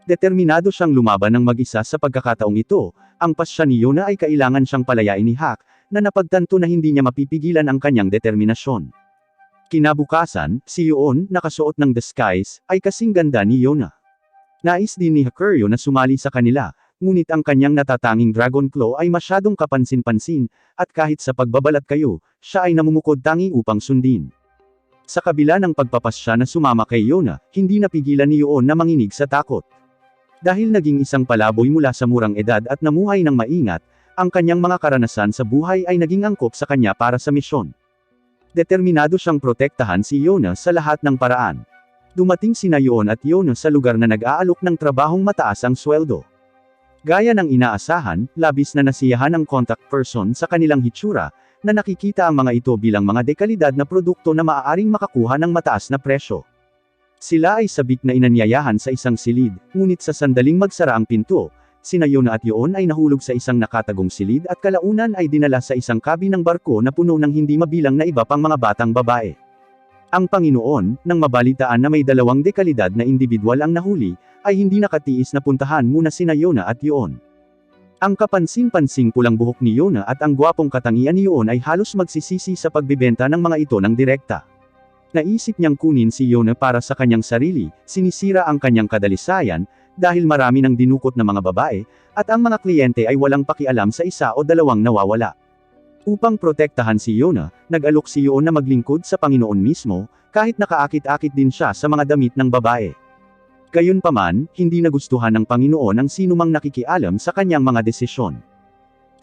Determinado siyang lumaban ng mag-isa sa pagkakataong ito, ang pasya ni Yona ay kailangan siyang palayain ni Hak, na napagtanto na hindi niya mapipigilan ang kanyang determinasyon. Kinabukasan, si Yoon, nakasuot ng disguise, ay kasing ganda ni Yona. Nais din ni Hakuryo na sumali sa kanila, ngunit ang kanyang natatanging Dragon Claw ay masyadong kapansin-pansin, at kahit sa pagbabalat kayo, siya ay namumukod tangi upang sundin. Sa kabila ng pagpapasya na sumama kay Yona, hindi napigilan ni Yoon na manginig sa takot. Dahil naging isang palaboy mula sa murang edad at namuhay ng maingat, ang kanyang mga karanasan sa buhay ay naging angkop sa kanya para sa misyon. Determinado siyang protektahan si Yona sa lahat ng paraan. Dumating sina Yoon at Yona sa lugar na nag-aalok ng trabahong mataas ang sweldo. Gaya ng inaasahan, labis na nasiyahan ang contact person sa kanilang hitsura, na nakikita ang mga ito bilang mga dekalidad na produkto na maaaring makakuha ng mataas na presyo. Sila ay sabik na inanyayahan sa isang silid, ngunit sa sandaling magsara ang pinto, sina Yona at Yoon ay nahulog sa isang nakatagong silid at kalaunan ay dinala sa isang kabin ng barko na puno ng hindi mabilang na iba pang mga batang babae. Ang Panginoon, nang mabalitaan na may 2 dekalidad na individual ang nahuli, ay hindi nakatiis na puntahan muna sina Yona at Yoon. Ang kapansin-pansing pulang buhok ni Yona at ang gwapong katangian ni Yoon ay halos magsisisi sa pagbibenta ng mga ito ng direkta. Naisip niyang kunin si Yona para sa kanyang sarili, sinisira ang kanyang kadalisayan, dahil marami ng dinukot na mga babae, at ang mga kliyente ay walang pakialam sa 1 o 2 nawawala. Upang protektahan si Yona, nag-alok si Yoon na maglingkod sa Panginoon mismo, kahit nakaakit-akit din siya sa mga damit ng babae. Gayunpaman, hindi nagustuhan ng Panginoon ang sinumang nakikialam sa kanyang mga desisyon.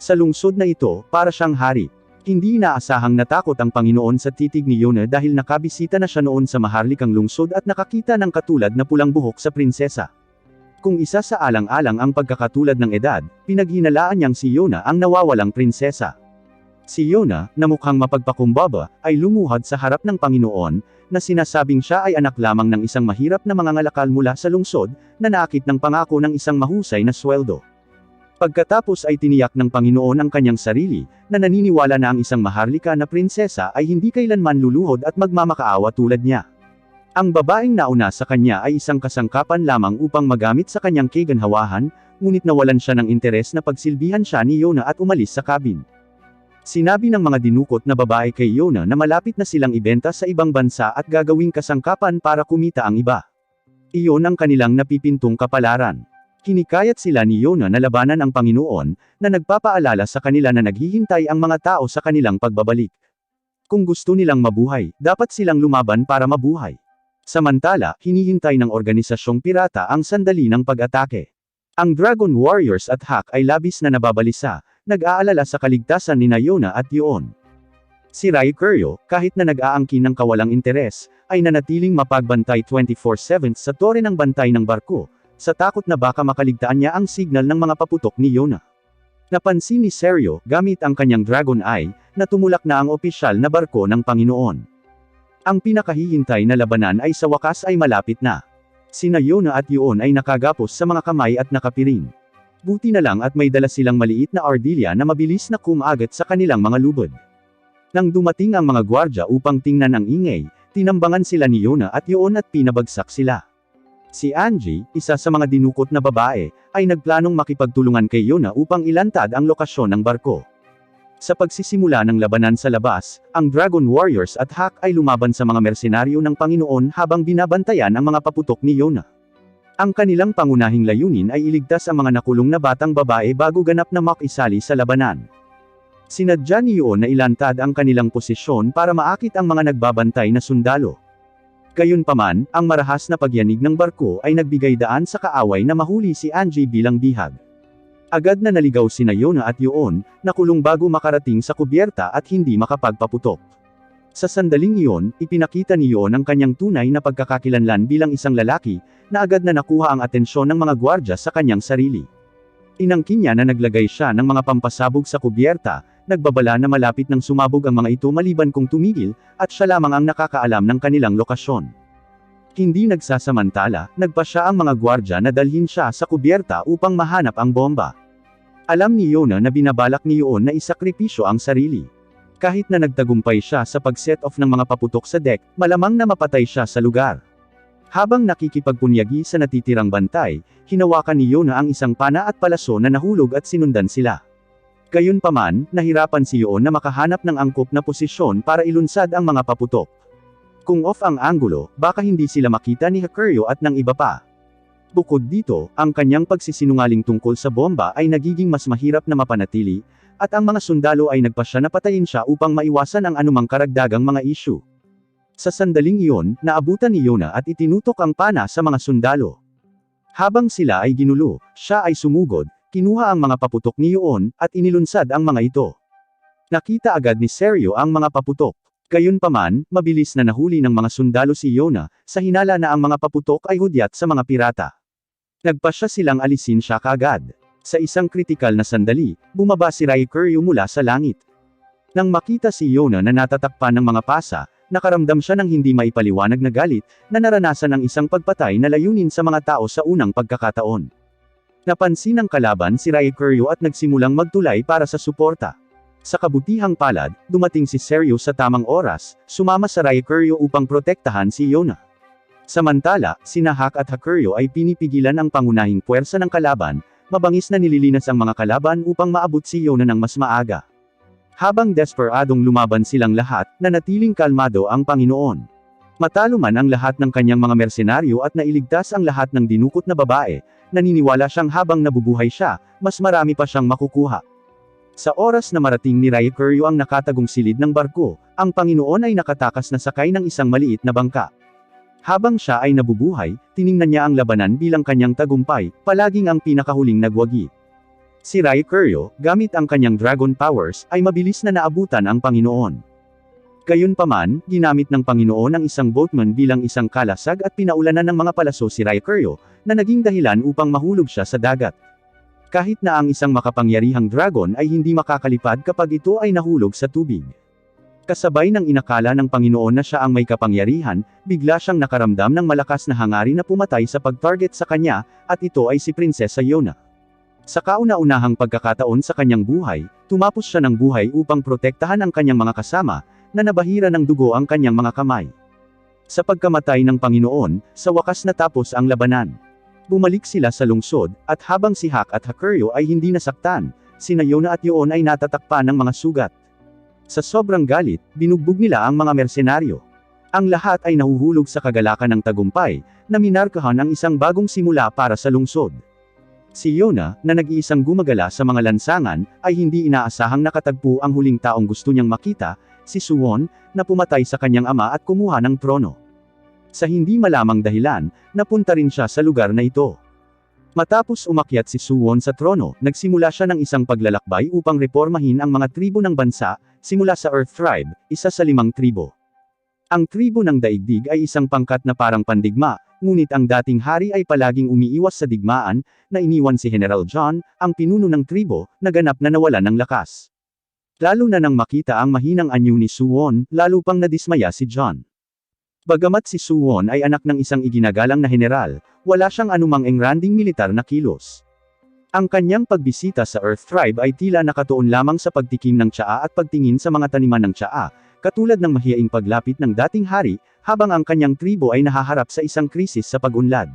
Sa lungsod na ito, para siyang hari. Hindi inaasahang natakot ang Panginoon sa titig ni Yona dahil nakabisita na siya noon sa maharlikang lungsod at nakakita ng katulad na pulang buhok sa prinsesa. Kung isa sa alang-alang ang pagkakatulad ng edad, pinaghinalaan niyang si Yona ang nawawalang prinsesa. Si Yona, na mukhang mapagpakumbaba, ay lumuhad sa harap ng Panginoon, na sinasabing siya ay anak lamang ng isang mahirap na mangangalakal mula sa lungsod, na naakit ng pangako ng isang mahusay na sweldo. Pagkatapos ay tiniyak ng Panginoon ang kanyang sarili, na naniniwala na ang isang maharlika na prinsesa ay hindi kailanman luluhod at magmamakaawa tulad niya. Ang babaeng nauna sa kanya ay isang kasangkapan lamang upang magamit sa kanyang kaganhawahan, ngunit nawalan siya ng interes na pagsilbihan siya ni Yona at umalis sa kabin. Sinabi ng mga dinukot na babae kay Yona na malapit na silang ibenta sa ibang bansa at gagawing kasangkapan para kumita ang iba. Iyon ang kanilang napipintong kapalaran. Kinikayat sila ni Yona na labanan ang Panginoon, na nagpapaalala sa kanila na naghihintay ang mga tao sa kanilang pagbabalik. Kung gusto nilang mabuhay, dapat silang lumaban para mabuhay. Samantala, hinihintay ng organisasyong pirata ang sandali ng pag-atake. Ang Dragon Warriors at Hak ay labis na nababalisa, nag-aalala sa kaligtasan ni Yona at Yoon. Si Hakuryo, kahit na nag-aangkin ng kawalang interes, ay nanatiling mapagbantay 24/7 sa tore ng bantay ng barko, sa takot na baka makaligtaan niya ang signal ng mga paputok ni Yona. Napansin ni Seryo, gamit ang kanyang Dragon Eye, na tumulak na ang opisyal na barko ng Panginoon. Ang pinakahihintay na labanan ay sa wakas ay malapit na. Sina Yona at Yoon ay nakagapos sa mga kamay at nakapiring. Buti na lang at may dala silang maliit na ardilya na mabilis na kumagat sa kanilang mga lubod. Nang dumating ang mga gwardya upang tingnan ang ingay, tinambangan sila ni Yona at Yoon at pinabagsak sila. Si Angie, isa sa mga dinukot na babae, ay nagplanong makipagtulungan kay Yona upang ilantad ang lokasyon ng barko. Sa pagsisimula ng labanan sa labas, ang Dragon Warriors at Hak ay lumaban sa mga mersenaryo ng Panginoon habang binabantayan ang mga paputok ni Yona. Ang kanilang pangunahing layunin ay iligtas ang mga nakulong na batang babae bago ganap na makisali sa labanan. Sinadya ni Yoon na ilantad ang kanilang posisyon para maakit ang mga nagbabantay na sundalo. Gayunpaman, ang marahas na pagyanig ng barko ay nagbigay daan sa kaaway na mahuli si Angie bilang bihag. Agad na naligaw sina Yona at Yoon, nakulong bago makarating sa kubyerta at hindi makapagpaputok. Sa sandaling iyon, ipinakita ni Yoon ang kanyang tunay na pagkakakilanlan bilang isang lalaki, na agad na nakuha ang atensyon ng mga gwardya sa kanyang sarili. Inangkin niya na naglagay siya ng mga pampasabog sa kubyerta, nagbabala na malapit nang sumabog ang mga ito maliban kung tumigil, at siya lamang ang nakakaalam ng kanilang lokasyon. Hindi nagsasamantala, nagpasya ang mga gwardya na dalhin siya sa kubyerta upang mahanap ang bomba. Alam ni Yona na binabalak ni Yoon na isakripisyo ang sarili. Kahit na nagtagumpay siya sa pag-set off ng mga paputok sa deck, malamang na mapatay siya sa lugar. Habang nakikipagpunyagi sa natitirang bantay, hinawakan ni Yona ang isang pana at palaso na nahulog at sinundan sila. Gayunpaman, nahirapan si Yon na makahanap ng angkop na posisyon para ilunsad ang mga paputok. Kung off ang anggulo, baka hindi sila makita ni Hakuryo at ng iba pa. Bukod dito, ang kanyang pagsisinungaling tungkol sa bomba ay nagiging mas mahirap na mapanatili, at ang mga sundalo ay nagpasya na patayin siya upang maiwasan ang anumang karagdagang mga issue. Sa sandaling iyon, naabutan ni Yona at itinutok ang pana sa mga sundalo. Habang sila ay ginulo, siya ay sumugod, kinuha ang mga paputok ni Yon, at inilunsad ang mga ito. Nakita agad ni Seryo ang mga paputok. Gayunpaman, mabilis na nahuli ng mga sundalo si Yona, sa hinala na ang mga paputok ay hudyat sa mga pirata. Nagpasya silang alisin siya kaagad. Sa isang kritikal na sandali, bumaba si Hakuryo mula sa langit. Nang makita si Yona na natatakpan ng mga pasa, nakaramdam siya ng hindi maipaliwanag na galit, na naranasan ng isang pagpatay na layunin sa mga tao sa unang pagkakataon. Napansin ng kalaban si Hakuryo at nagsimulang magtulay para sa suporta. Sa kabutihang palad, dumating si Seryo sa tamang oras, sumama sa Hakuryo upang protektahan si Yona. Samantala, sina Hak at Hakuryo ay pinipigilan ang pangunahing puwersa ng kalaban, mabangis na nililinas ang mga kalaban upang maabot si Yona ng mas maaga. Habang desperadong lumaban silang lahat, nanatiling kalmado ang Panginoon. Matalo man ang lahat ng kanyang mga mersenaryo at nailigtas ang lahat ng dinukot na babae, naniniwala siyang habang nabubuhay siya, mas marami pa siyang makukuha. Sa oras na marating ni Hakuryo ang nakatagong silid ng barko, ang Panginoon ay nakatakas na sakay ng isang maliit na bangka. Habang siya ay nabubuhay, tiningnan niya ang labanan bilang kanyang tagumpay, palaging ang pinakahuling nagwagi. Si Hakuryo, gamit ang kanyang dragon powers, ay mabilis na naabutan ang Panginoon. Gayunpaman, ginamit ng Panginoon ang isang boatman bilang isang kalasag at pinaulanan ng mga palaso si Hakuryo, na naging dahilan upang mahulog siya sa dagat. Kahit na ang isang makapangyarihang dragon ay hindi makakalipad kapag ito ay nahulog sa tubig. Kasabay ng inakala ng Panginoon na siya ang may kapangyarihan, bigla siyang nakaramdam ng malakas na hangarin na pumatay sa pag-target sa kanya, at ito ay si Prinsesa Yona. Sa kauna-unahang pagkakataon sa kanyang buhay, tumapos siya ng buhay upang protektahan ang kanyang mga kasama, na nabahira ng dugo ang kanyang mga kamay. Sa pagkamatay ng Panginoon, sa wakas natapos ang labanan. Bumalik sila sa lungsod, at habang si Hak at Hakuryo ay hindi nasaktan, sina Yona at Yon ay natatakpan ng mga sugat. Sa sobrang galit, binugbog nila ang mga mersenaryo. Ang lahat ay nahuhulog sa kagalakan ng tagumpay, na minarkahan ang isang bagong simula para sa lungsod. Si Yona, na nag-iisang gumagala sa mga lansangan, ay hindi inaasahang nakatagpo ang huling taong gusto niyang makita, si Suwon, na pumatay sa kanyang ama at kumuha ng trono. Sa hindi malamang dahilan, napunta rin siya sa lugar na ito. Matapos umakyat si Suwon sa trono, nagsimula siya ng isang paglalakbay upang reformahin ang mga tribo ng bansa, simula sa Earth Tribe, isa sa 5 tribo. Ang tribo ng daigdig ay isang pangkat na parang pandigma, ngunit ang dating hari ay palaging umiiwas sa digmaan, na iniwan si General John, ang pinuno ng tribo, na ganap na nawalan ng lakas. Lalo na nang makita ang mahinang anyo ni Suwon, lalo pang nadismaya si John. Bagamat si Suwon ay anak ng isang iginagalang na general, wala siyang anumang engranding militar na kilos. Ang kanyang pagbisita sa Earth Tribe ay tila nakatuon lamang sa pagtikim ng tsaa at pagtingin sa mga taniman ng tsaa, katulad ng mahiyaing paglapit ng dating hari, habang ang kanyang tribo ay nahaharap sa isang krisis sa pag-unlad.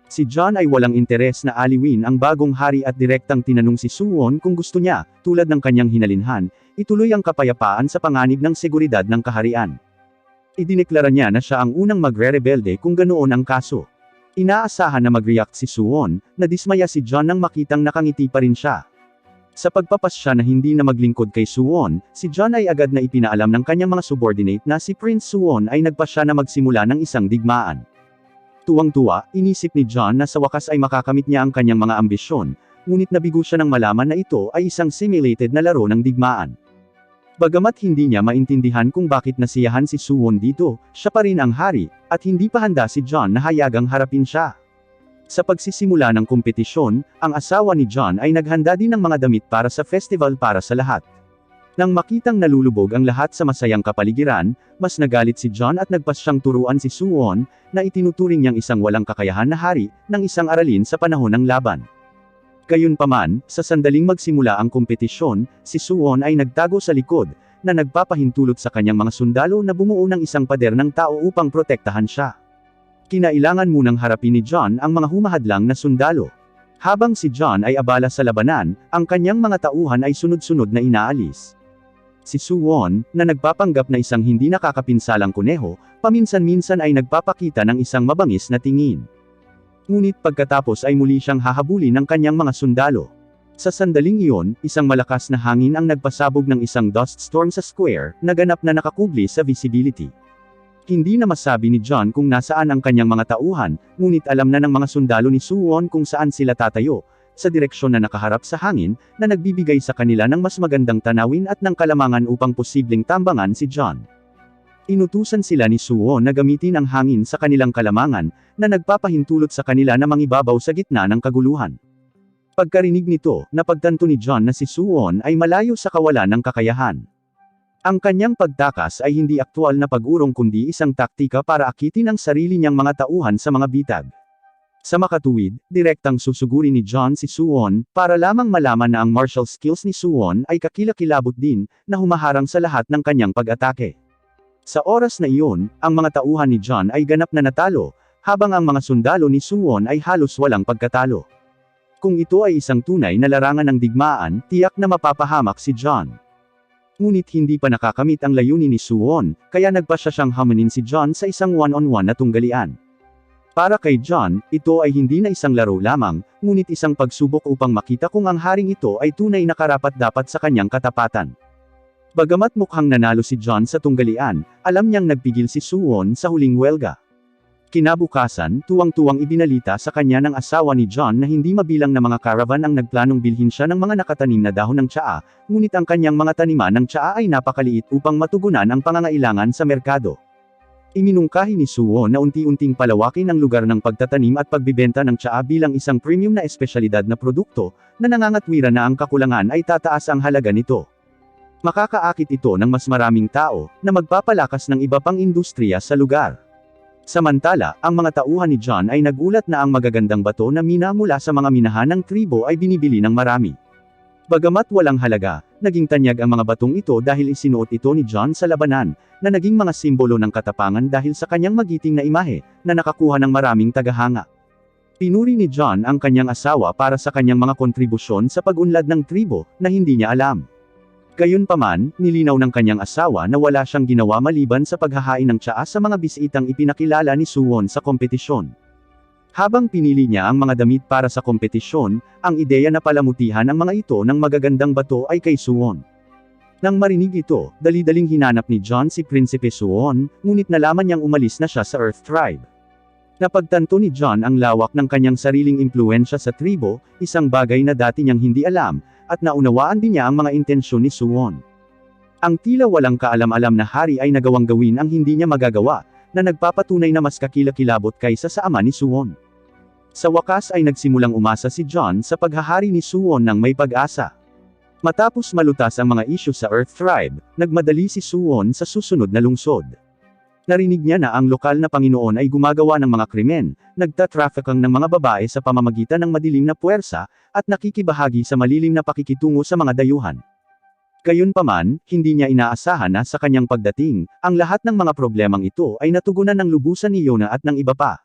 Si John ay walang interes na aliwin ang bagong hari at direktang tinanong si Suwon kung gusto niya, tulad ng kanyang hinalinhan, ituloy ang kapayapaan sa panganib ng seguridad ng kaharian. Idineklara niya na siya ang unang magre-rebelde kung ganoon ang kaso. Inaasahan na mag-react si Suwon, nadismaya si John nang makitang nakangiti pa rin siya. Sa pagpapasya na hindi na maglingkod kay Suwon, si John ay agad na ipinaalam ng kanyang mga subordinate na si Prince Suwon ay nagpasya na magsimula ng isang digmaan. Tuwang-tuwa, inisip ni John na sa wakas ay makakamit niya ang kanyang mga ambisyon, ngunit nabigo siya nang malaman na ito ay isang simulated na laro ng digmaan. Bagamat hindi niya maintindihan kung bakit nasiyahan si Suwon dito, siya pa rin ang hari, at hindi pa handa si John na hayagang harapin siya. Sa pagsisimula ng kompetisyon, ang asawa ni John ay naghanda din ng mga damit para sa festival para sa lahat. Nang makitang nalulubog ang lahat sa masayang kapaligiran, mas nagalit si John at nagpasyang turuan si Suwon, na itinuturing niyang isang walang kakayahan na hari, ng isang aralin sa panahon ng laban. Gayunpaman, sa sandaling magsimula ang kompetisyon, si Suwon ay nagtago sa likod, na nagpapahintulot sa kanyang mga sundalo na bumuo ng isang pader ng tao upang protektahan siya. Kinailangan munang harapin ni John ang mga humahadlang na sundalo. Habang si John ay abala sa labanan, ang kanyang mga tauhan ay sunod-sunod na inaalis. Si Suwon, na nagpapanggap na isang hindi nakakapinsalang kuneho, paminsan-minsan ay nagpapakita ng isang mabangis na tingin. Ngunit pagkatapos ay muli siyang hahabulin ng kanyang mga sundalo. Sa sandaling iyon, isang malakas na hangin ang nagpasabog ng isang dust storm sa square, na ganap na nakakubli sa visibility. Hindi na masabi ni John kung nasaan ang kanyang mga tauhan, ngunit alam na ng mga sundalo ni Suwon kung saan sila tatayo, sa direksyon na nakaharap sa hangin, na nagbibigay sa kanila ng mas magandang tanawin at ng kalamangan upang posibleng tambangan si John. Inutusan sila ni Suwon na gamitin ang hangin sa kanilang kalamangan, na nagpapahintulot sa kanila na mangibabaw sa gitna ng kaguluhan. Pagkarinig nito, napagtanto ni John na si Suwon ay malayo sa kawalan ng kakayahan. Ang kanyang pagtakas ay hindi aktwal na pag-urong kundi isang taktika para akitin ang sarili niyang mga tauhan sa mga bitag. Sa makatuwid, direktang susugurin ni John si Suwon, para lamang malaman na ang martial skills ni Suwon ay kakilakilabot din, na humaharang sa lahat ng kanyang pag-atake. Sa oras na iyon, ang mga tauhan ni John ay ganap na natalo, habang ang mga sundalo ni Suwon ay halos walang pagkatalo. Kung ito ay isang tunay na larangan ng digmaan, tiyak na mapapahamak si John. Ngunit hindi pa nakakamit ang layunin ni Suwon, kaya nagpasya siyang hamunin si John sa isang one-on-one na tunggalian. Para kay John, ito ay hindi na isang laro lamang, ngunit isang pagsubok upang makita kung ang haring ito ay tunay na karapat-dapat sa kanyang katapatan. Bagamat mukhang nanalo si John sa tunggalian, alam niyang nagpigil si Suwon sa huling welga. Kinabukasan, tuwang-tuwang ibinalita sa kanya ng asawa ni John na hindi mabilang na mga caravan ang nagplanong bilhin siya ng mga nakatanim na dahon ng tsaa, ngunit ang kanyang mga taniman ng tsaa ay napakaliit upang matugunan ang pangangailangan sa merkado. Iminungkahi ni Suwon na unti-unting palawakin ang lugar ng pagtatanim at pagbibenta ng tsaa bilang isang premium na espesyalidad na produkto, na nangangatwiran na ang kakulangan ay tataas ang halaga nito. Makakaakit ito ng mas maraming tao, na magpapalakas ng iba pang industriya sa lugar. Samantala, ang mga tauhan ni John ay nagulat na ang magagandang bato na mina mula sa mga minahan ng tribo ay binibili ng marami. Bagamat walang halaga, naging tanyag ang mga batong ito dahil isinuot ito ni John sa labanan, na naging mga simbolo ng katapangan dahil sa kanyang magiting na imahe, na nakakuha ng maraming tagahanga. Pinuri ni John ang kanyang asawa para sa kanyang mga kontribusyon sa pag-unlad ng tribo, na hindi niya alam. Gayunpaman, nilinaw ng kanyang asawa na wala siyang ginawa maliban sa paghahain ng tsaa sa mga bisitang ipinakilala ni Suwon sa kompetisyon. Habang pinili niya ang mga damit para sa kompetisyon, ang ideya na palamutihan ang mga ito ng magagandang bato ay kay Suwon. Nang marinig ito, dali-daling hinanap ni John si Prinsipe Suwon, ngunit nalaman niyang umalis na siya sa Earth Tribe. Napagtanto ni John ang lawak ng kanyang sariling impluensya sa tribo, isang bagay na dati niyang hindi alam, at naunawaan din niya ang mga intensyon ni Suwon. Ang tila walang kaalam-alam na hari ay nagawang gawin ang hindi niya magagawa, na nagpapatunay na mas kakilakilabot kaysa sa ama ni Suwon. Sa wakas ay nagsimulang umasa si John sa paghahari ni Suwon ng may pag-asa. Matapos malutas ang mga isyu sa Earth Tribe, nagmadali si Suwon sa susunod na lungsod. Narinig niya na ang lokal na Panginoon ay gumagawa ng mga krimen, nagtatrafficking ng mga babae sa pamamagitan ng madilim na puwersa, at nakikibahagi sa malilim na pakikitungo sa mga dayuhan. Gayunpaman, hindi niya inaasahan na sa kanyang pagdating, ang lahat ng mga problemang ito ay natugunan ng lubusan ni Yona at ng iba pa.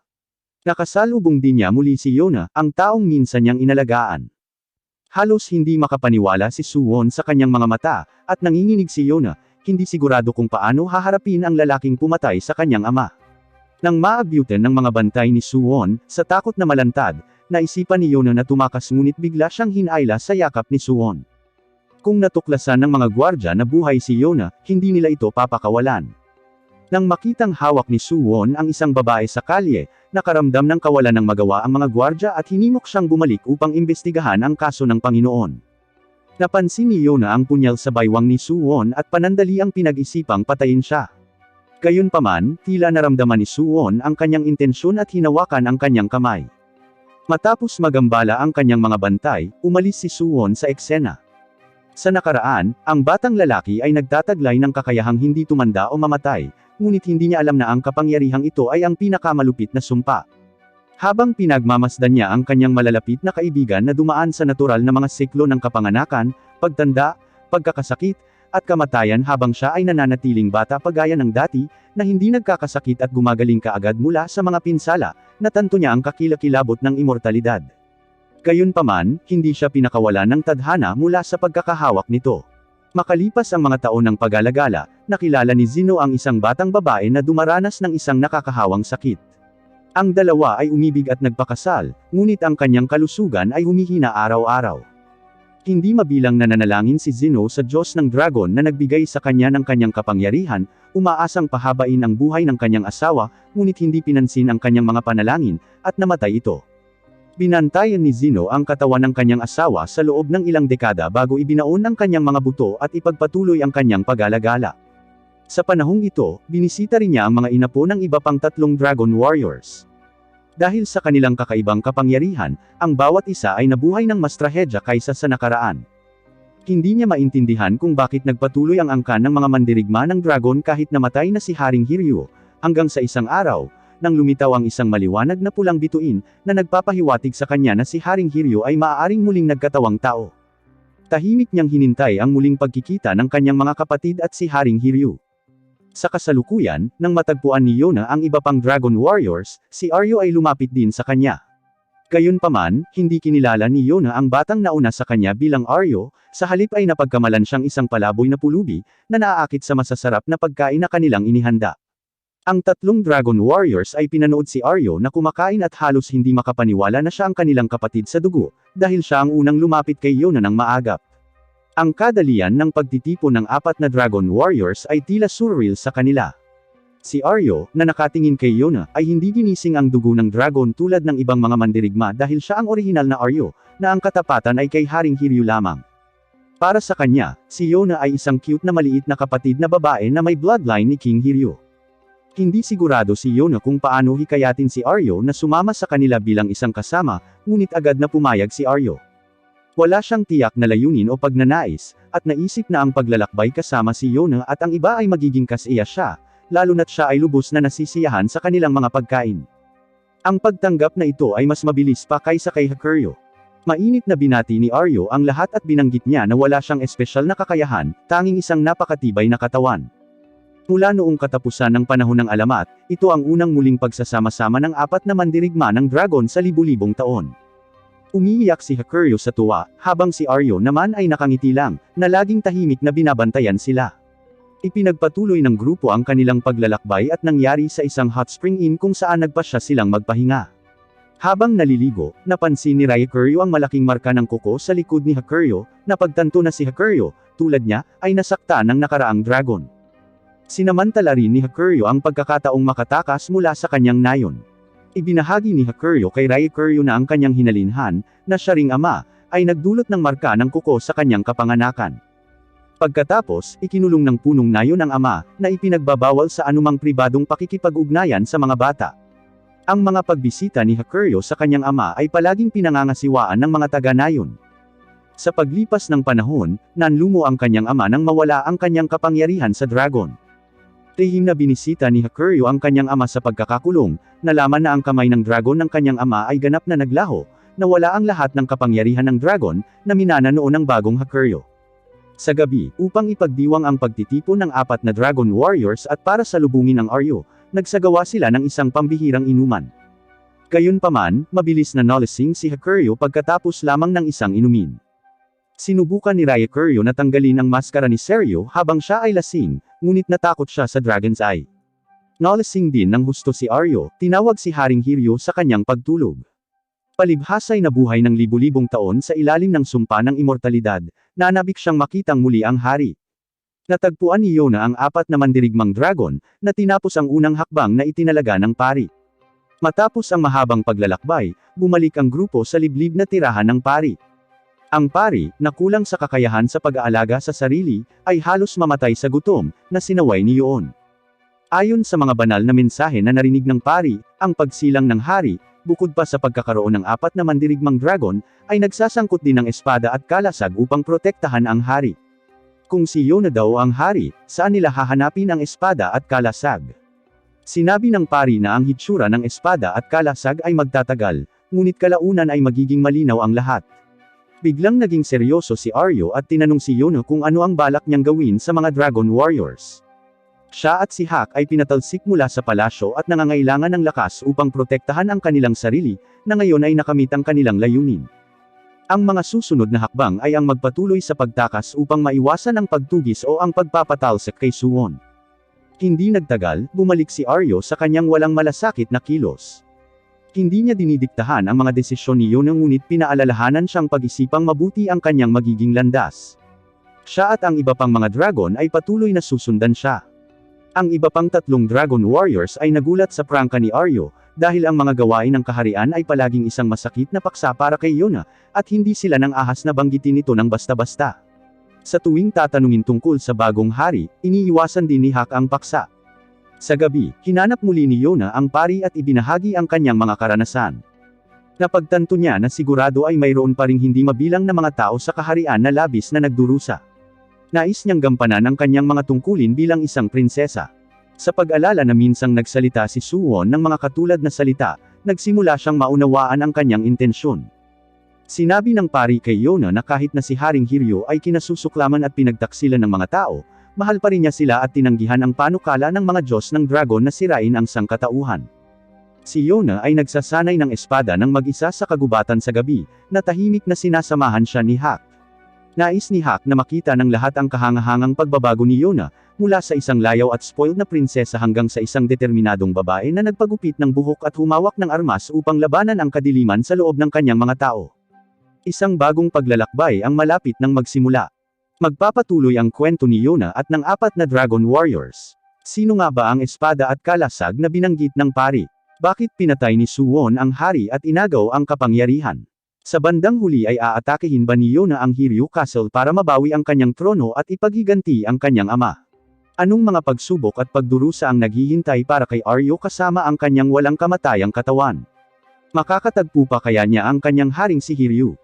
Nakasalubong din niya muli si Yona, ang taong minsan niyang inalagaan. Halos hindi makapaniwala si Suwon sa kanyang mga mata, at nanginginig si Yona, hindi sigurado kung paano haharapin ang lalaking pumatay sa kanyang ama. Nang maabyutan ng mga bantay ni Suwon, sa takot na malantad, naisipan ni Yona na tumakas ngunit bigla siyang hinayla sa yakap ni Suwon. Kung natuklasan ng mga gwardya na buhay si Yona, hindi nila ito papakawalan. Nang makitang hawak ni Suwon ang isang babae sa kalye, nakaramdam ng kawalan ng magawa ang mga gwardya at hinimok siyang bumalik upang imbestigahan ang kaso ng Panginoon. Napansin ni Yona ang punyal sa baywang ni Suwon at panandali ang pinag-isipang patayin siya. Gayunpaman, tila naramdaman ni Suwon ang kanyang intensyon at hinawakan ang kanyang kamay. Matapos magambala ang kanyang mga bantay, umalis si Suwon sa eksena. Sa nakaraan, ang batang lalaki ay nagtataglay ng kakayahang hindi tumanda o mamatay, ngunit hindi niya alam na ang kapangyarihang ito ay ang pinakamalupit na sumpa. Habang pinagmamasdan niya ang kanyang malalapit na kaibigan na dumaan sa natural na mga siklo ng kapanganakan, pagtanda, pagkakasakit, at kamatayan habang siya ay nananatiling bata pagaya ng dati, na hindi nagkakasakit at gumagaling kaagad mula sa mga pinsala, na tanto niya ang kakilakilabot ng immortalidad. Gayunpaman, hindi siya pinakawalan ng tadhana mula sa pagkakahawak nito. Makalipas ang mga taon ng pag-alagala, nakilala ni Zeno ang isang batang babae na dumaranas ng isang nakakahawang sakit. Ang dalawa ay umibig at nagpakasal, ngunit ang kanyang kalusugan ay humihina araw-araw. Hindi mabilang nananalangin si Zeno sa Diyos ng Dragon na nagbigay sa kanya ng kanyang kapangyarihan, umaasang pahabain ang buhay ng kanyang asawa, ngunit hindi pinansin ang kanyang mga panalangin, at namatay ito. Binantayan ni Zeno ang katawan ng kanyang asawa sa loob ng ilang dekada bago ibinaon ang kanyang mga buto at ipagpatuloy ang kanyang pag-alagala. Sa panahong ito, binisita rin niya ang mga inapo ng iba pang 3 Dragon Warriors. Dahil sa kanilang kakaibang kapangyarihan, ang bawat isa ay nabuhay ng mas trahedya kaysa sa nakaraan. Hindi niya maintindihan kung bakit nagpatuloy ang angkan ng mga mandirigma ng dragon kahit namatay na si Haring Hiryu, hanggang sa isang araw, nang lumitaw ang isang maliwanag na pulang bituin, na nagpapahiwatig sa kanya na si Haring Hiryu ay maaaring muling nagkatawang tao. Tahimik niyang hinintay ang muling pagkikita ng kanyang mga kapatid at si Haring Hiryu. Sa kasalukuyan, nang matagpuan ni Yona ang iba pang Dragon Warriors, si Aryo ay lumapit din sa kanya. Gayunpaman, hindi kinilala ni Yona ang batang nauna sa kanya bilang Aryo, sa halip ay napagkamalan siyang isang palaboy na pulubi, na naaakit sa masasarap na pagkain na kanilang inihanda. Ang 3 Dragon Warriors ay pinanood si Aryo na kumakain at halos hindi makapaniwala na siya ang kanilang kapatid sa dugo, dahil siya ang unang lumapit kay Yona ng maagap. Ang kadalian ng pagtitipon ng 4 na Dragon Warriors ay tila surreal sa kanila. Si Aryo, na nakatingin kay Yona, ay hindi ginising ang dugo ng dragon tulad ng ibang mga mandirigma dahil siya ang orihinal na Aryo, na ang katapatan ay kay Haring Hiryu lamang. Para sa kanya, si Yona ay isang cute na maliit na kapatid na babae na may bloodline ni King Hiryu. Hindi sigurado si Yona kung paano hikayatin si Aryo na sumama sa kanila bilang isang kasama, ngunit agad na pumayag si Aryo. Wala siyang tiyak na layunin o pagnanais, at naisip na ang paglalakbay kasama si Yona at ang iba ay magiging kasiya siya, lalo na't siya ay lubos na nasisiyahan sa kanilang mga pagkain. Ang pagtanggap na ito ay mas mabilis pa kaysa kay Hakuryo. Mainit na binati ni Aryo ang lahat at binanggit niya na wala siyang espesyal na kakayahan, tanging isang napakatibay na katawan. Mula noong katapusan ng panahon ng alamat, ito ang unang muling pagsasama-sama ng 4 na mandirigma ng dragon sa libu-libong taon. Umiiyak si Hakuryo sa tuwa, habang si Aryo naman ay nakangiti lang, na laging tahimik na binabantayan sila. Ipinagpatuloy ng grupo ang kanilang paglalakbay at nangyari sa isang hot spring inn kung saan nagpasya silang magpahinga. Habang naliligo, napansin ni Hakuryo ang malaking marka ng kuko sa likod ni Hakuryo, na pagtanto na si Hakuryo, tulad niya, ay nasakta ng nakaraang dragon. Sinamantala rin ni Hakuryo ang pagkakataong makatakas mula sa kanyang nayon. Ibinahagi ni Hakuryo kay Hakuryo na ang kanyang hinalinhan, na siya ring ama, ay nagdulot ng marka ng kuko sa kanyang kapanganakan. Pagkatapos, ikinulong ng punong nayon ang ama, na ipinagbabawal sa anumang pribadong pakikipag-ugnayan sa mga bata. Ang mga pagbisita ni Hakuryo sa kanyang ama ay palaging pinangangasiwaan ng mga taga-nayon. Sa paglipas ng panahon, nanlumo ang kanyang ama nang mawala ang kanyang kapangyarihan sa dragon. Lihim na binisita ni Hakuryo ang kanyang ama sa pagkakakulong, nalaman na ang kamay ng dragon ng kanyang ama ay ganap na naglaho, na wala ang lahat ng kapangyarihan ng dragon, na minana noon ng bagong Hakuryo. Sa gabi, upang ipagdiwang ang pagtitipon ng 4 na Dragon Warriors at para salubungin ang Aryo, nagsagawa sila ng isang pambihirang inuman. Gayunpaman, mabilis na nalasing si Hakuryo pagkatapos lamang ng isang inumin. Sinubukan ni Hakuryo na tanggalin ang maskara ni Seryo habang siya ay lasing, ngunit natakot siya sa Dragon's Eye. Nalasing din ng husto si Aryo, tinawag si Haring Hiryu sa kanyang pagtulog. Palibhasay na buhay ng libu-libong taon sa ilalim ng sumpa ng immortalidad, nanabik siyang makitang muli ang hari. Natagpuan ni Yona ang 4 na mandirigmang dragon, na tinapos ang unang hakbang na itinalaga ng pari. Matapos ang mahabang paglalakbay, bumalik ang grupo sa liblib na tirahan ng pari. Ang pari, na kulang sa kakayahan sa pag-aalaga sa sarili, ay halos mamatay sa gutom, na sinaway ni Yoon. Ayon sa mga banal na mensahe na narinig ng pari, ang pagsilang ng hari, bukod pa sa pagkakaroon ng 4 na mandirigmang dragon, ay nagsasangkot din ng espada at kalasag upang protektahan ang hari. Kung si Yona daw ang hari, saan nila hahanapin ang espada at kalasag? Sinabi ng pari na ang hitsura ng espada at kalasag ay magtatagal, ngunit kalaunan ay magiging malinaw ang lahat. Biglang naging seryoso si Aryo at tinanong si Yona kung ano ang balak niyang gawin sa mga Dragon Warriors. Siya at si Hak ay pinatalsik mula sa palasyo at nangangailangan ng lakas upang protektahan ang kanilang sarili, na ngayon ay nakamit ang kanilang layunin. Ang mga susunod na hakbang ay ang magpatuloy sa pagtakas upang maiwasan ang pagtugis o ang pagpapatalsik kay Suwon. Hindi nagtagal, bumalik si Aryo sa kanyang walang malasakit na kilos. Hindi niya dinidiktahan ang mga desisyon ni Yona ngunit pinaalalahanan siyang pag-isipang mabuti ang kanyang magiging landas. Siya at ang iba pang mga dragon ay patuloy na susundan siya. Ang iba pang 3 Dragon Warriors ay nagulat sa prangka ni Aryo, dahil ang mga gawain ng kaharian ay palaging isang masakit na paksa para kay Yona, at hindi sila nang ahas na banggitin ito ng basta-basta. Sa tuwing tatanungin tungkol sa bagong hari, iniiwasan din ni Hak ang paksa. Sa gabi, hinanap muli ni Yona ang pari at ibinahagi ang kanyang mga karanasan. Napagtanto niya na sigurado ay mayroon pa ring hindi mabilang na mga tao sa kaharian na labis na nagdurusa. Nais niyang gampanan ang kanyang mga tungkulin bilang isang prinsesa. Sa pag-alala na minsang nagsalita si Suwon ng mga katulad na salita, nagsimula siyang maunawaan ang kanyang intensyon. Sinabi ng pari kay Yona na kahit na si Haring Hiryu ay kinasusuklaman at pinagtaksilan ng mga tao, mahal pa rin niya sila at tinanggihan ang panukala ng mga Diyos ng dragon na sirain ang sangkatauhan. Si Yona ay nagsasanay ng espada ng mag-isa sa kagubatan sa gabi, na tahimik na sinasamahan siya ni Hak. Nais ni Hak na makita ng lahat ang kahangahangang pagbabago ni Yona, mula sa isang layaw at spoiled na prinsesa hanggang sa isang determinadong babae na nagpagupit ng buhok at humawak ng armas upang labanan ang kadiliman sa loob ng kanyang mga tao. Isang bagong paglalakbay ang malapit ng magsimula. Magpapatuloy ang kwento ni Yona at ng 4 na Dragon Warriors. Sino nga ba ang espada at kalasag na binanggit ng pari? Bakit pinatay ni Suwon ang hari at inagaw ang kapangyarihan? Sa bandang huli ay aatakehin ba ni Yona ang Hiryu Castle para mabawi ang kanyang trono at ipaghiganti ang kanyang ama? Anong mga pagsubok at pagdurusa ang naghihintay para kay Aryo kasama ang kanyang walang kamatayang katawan? Makakatagpo pa kaya niya ang kanyang haring si Hiryu?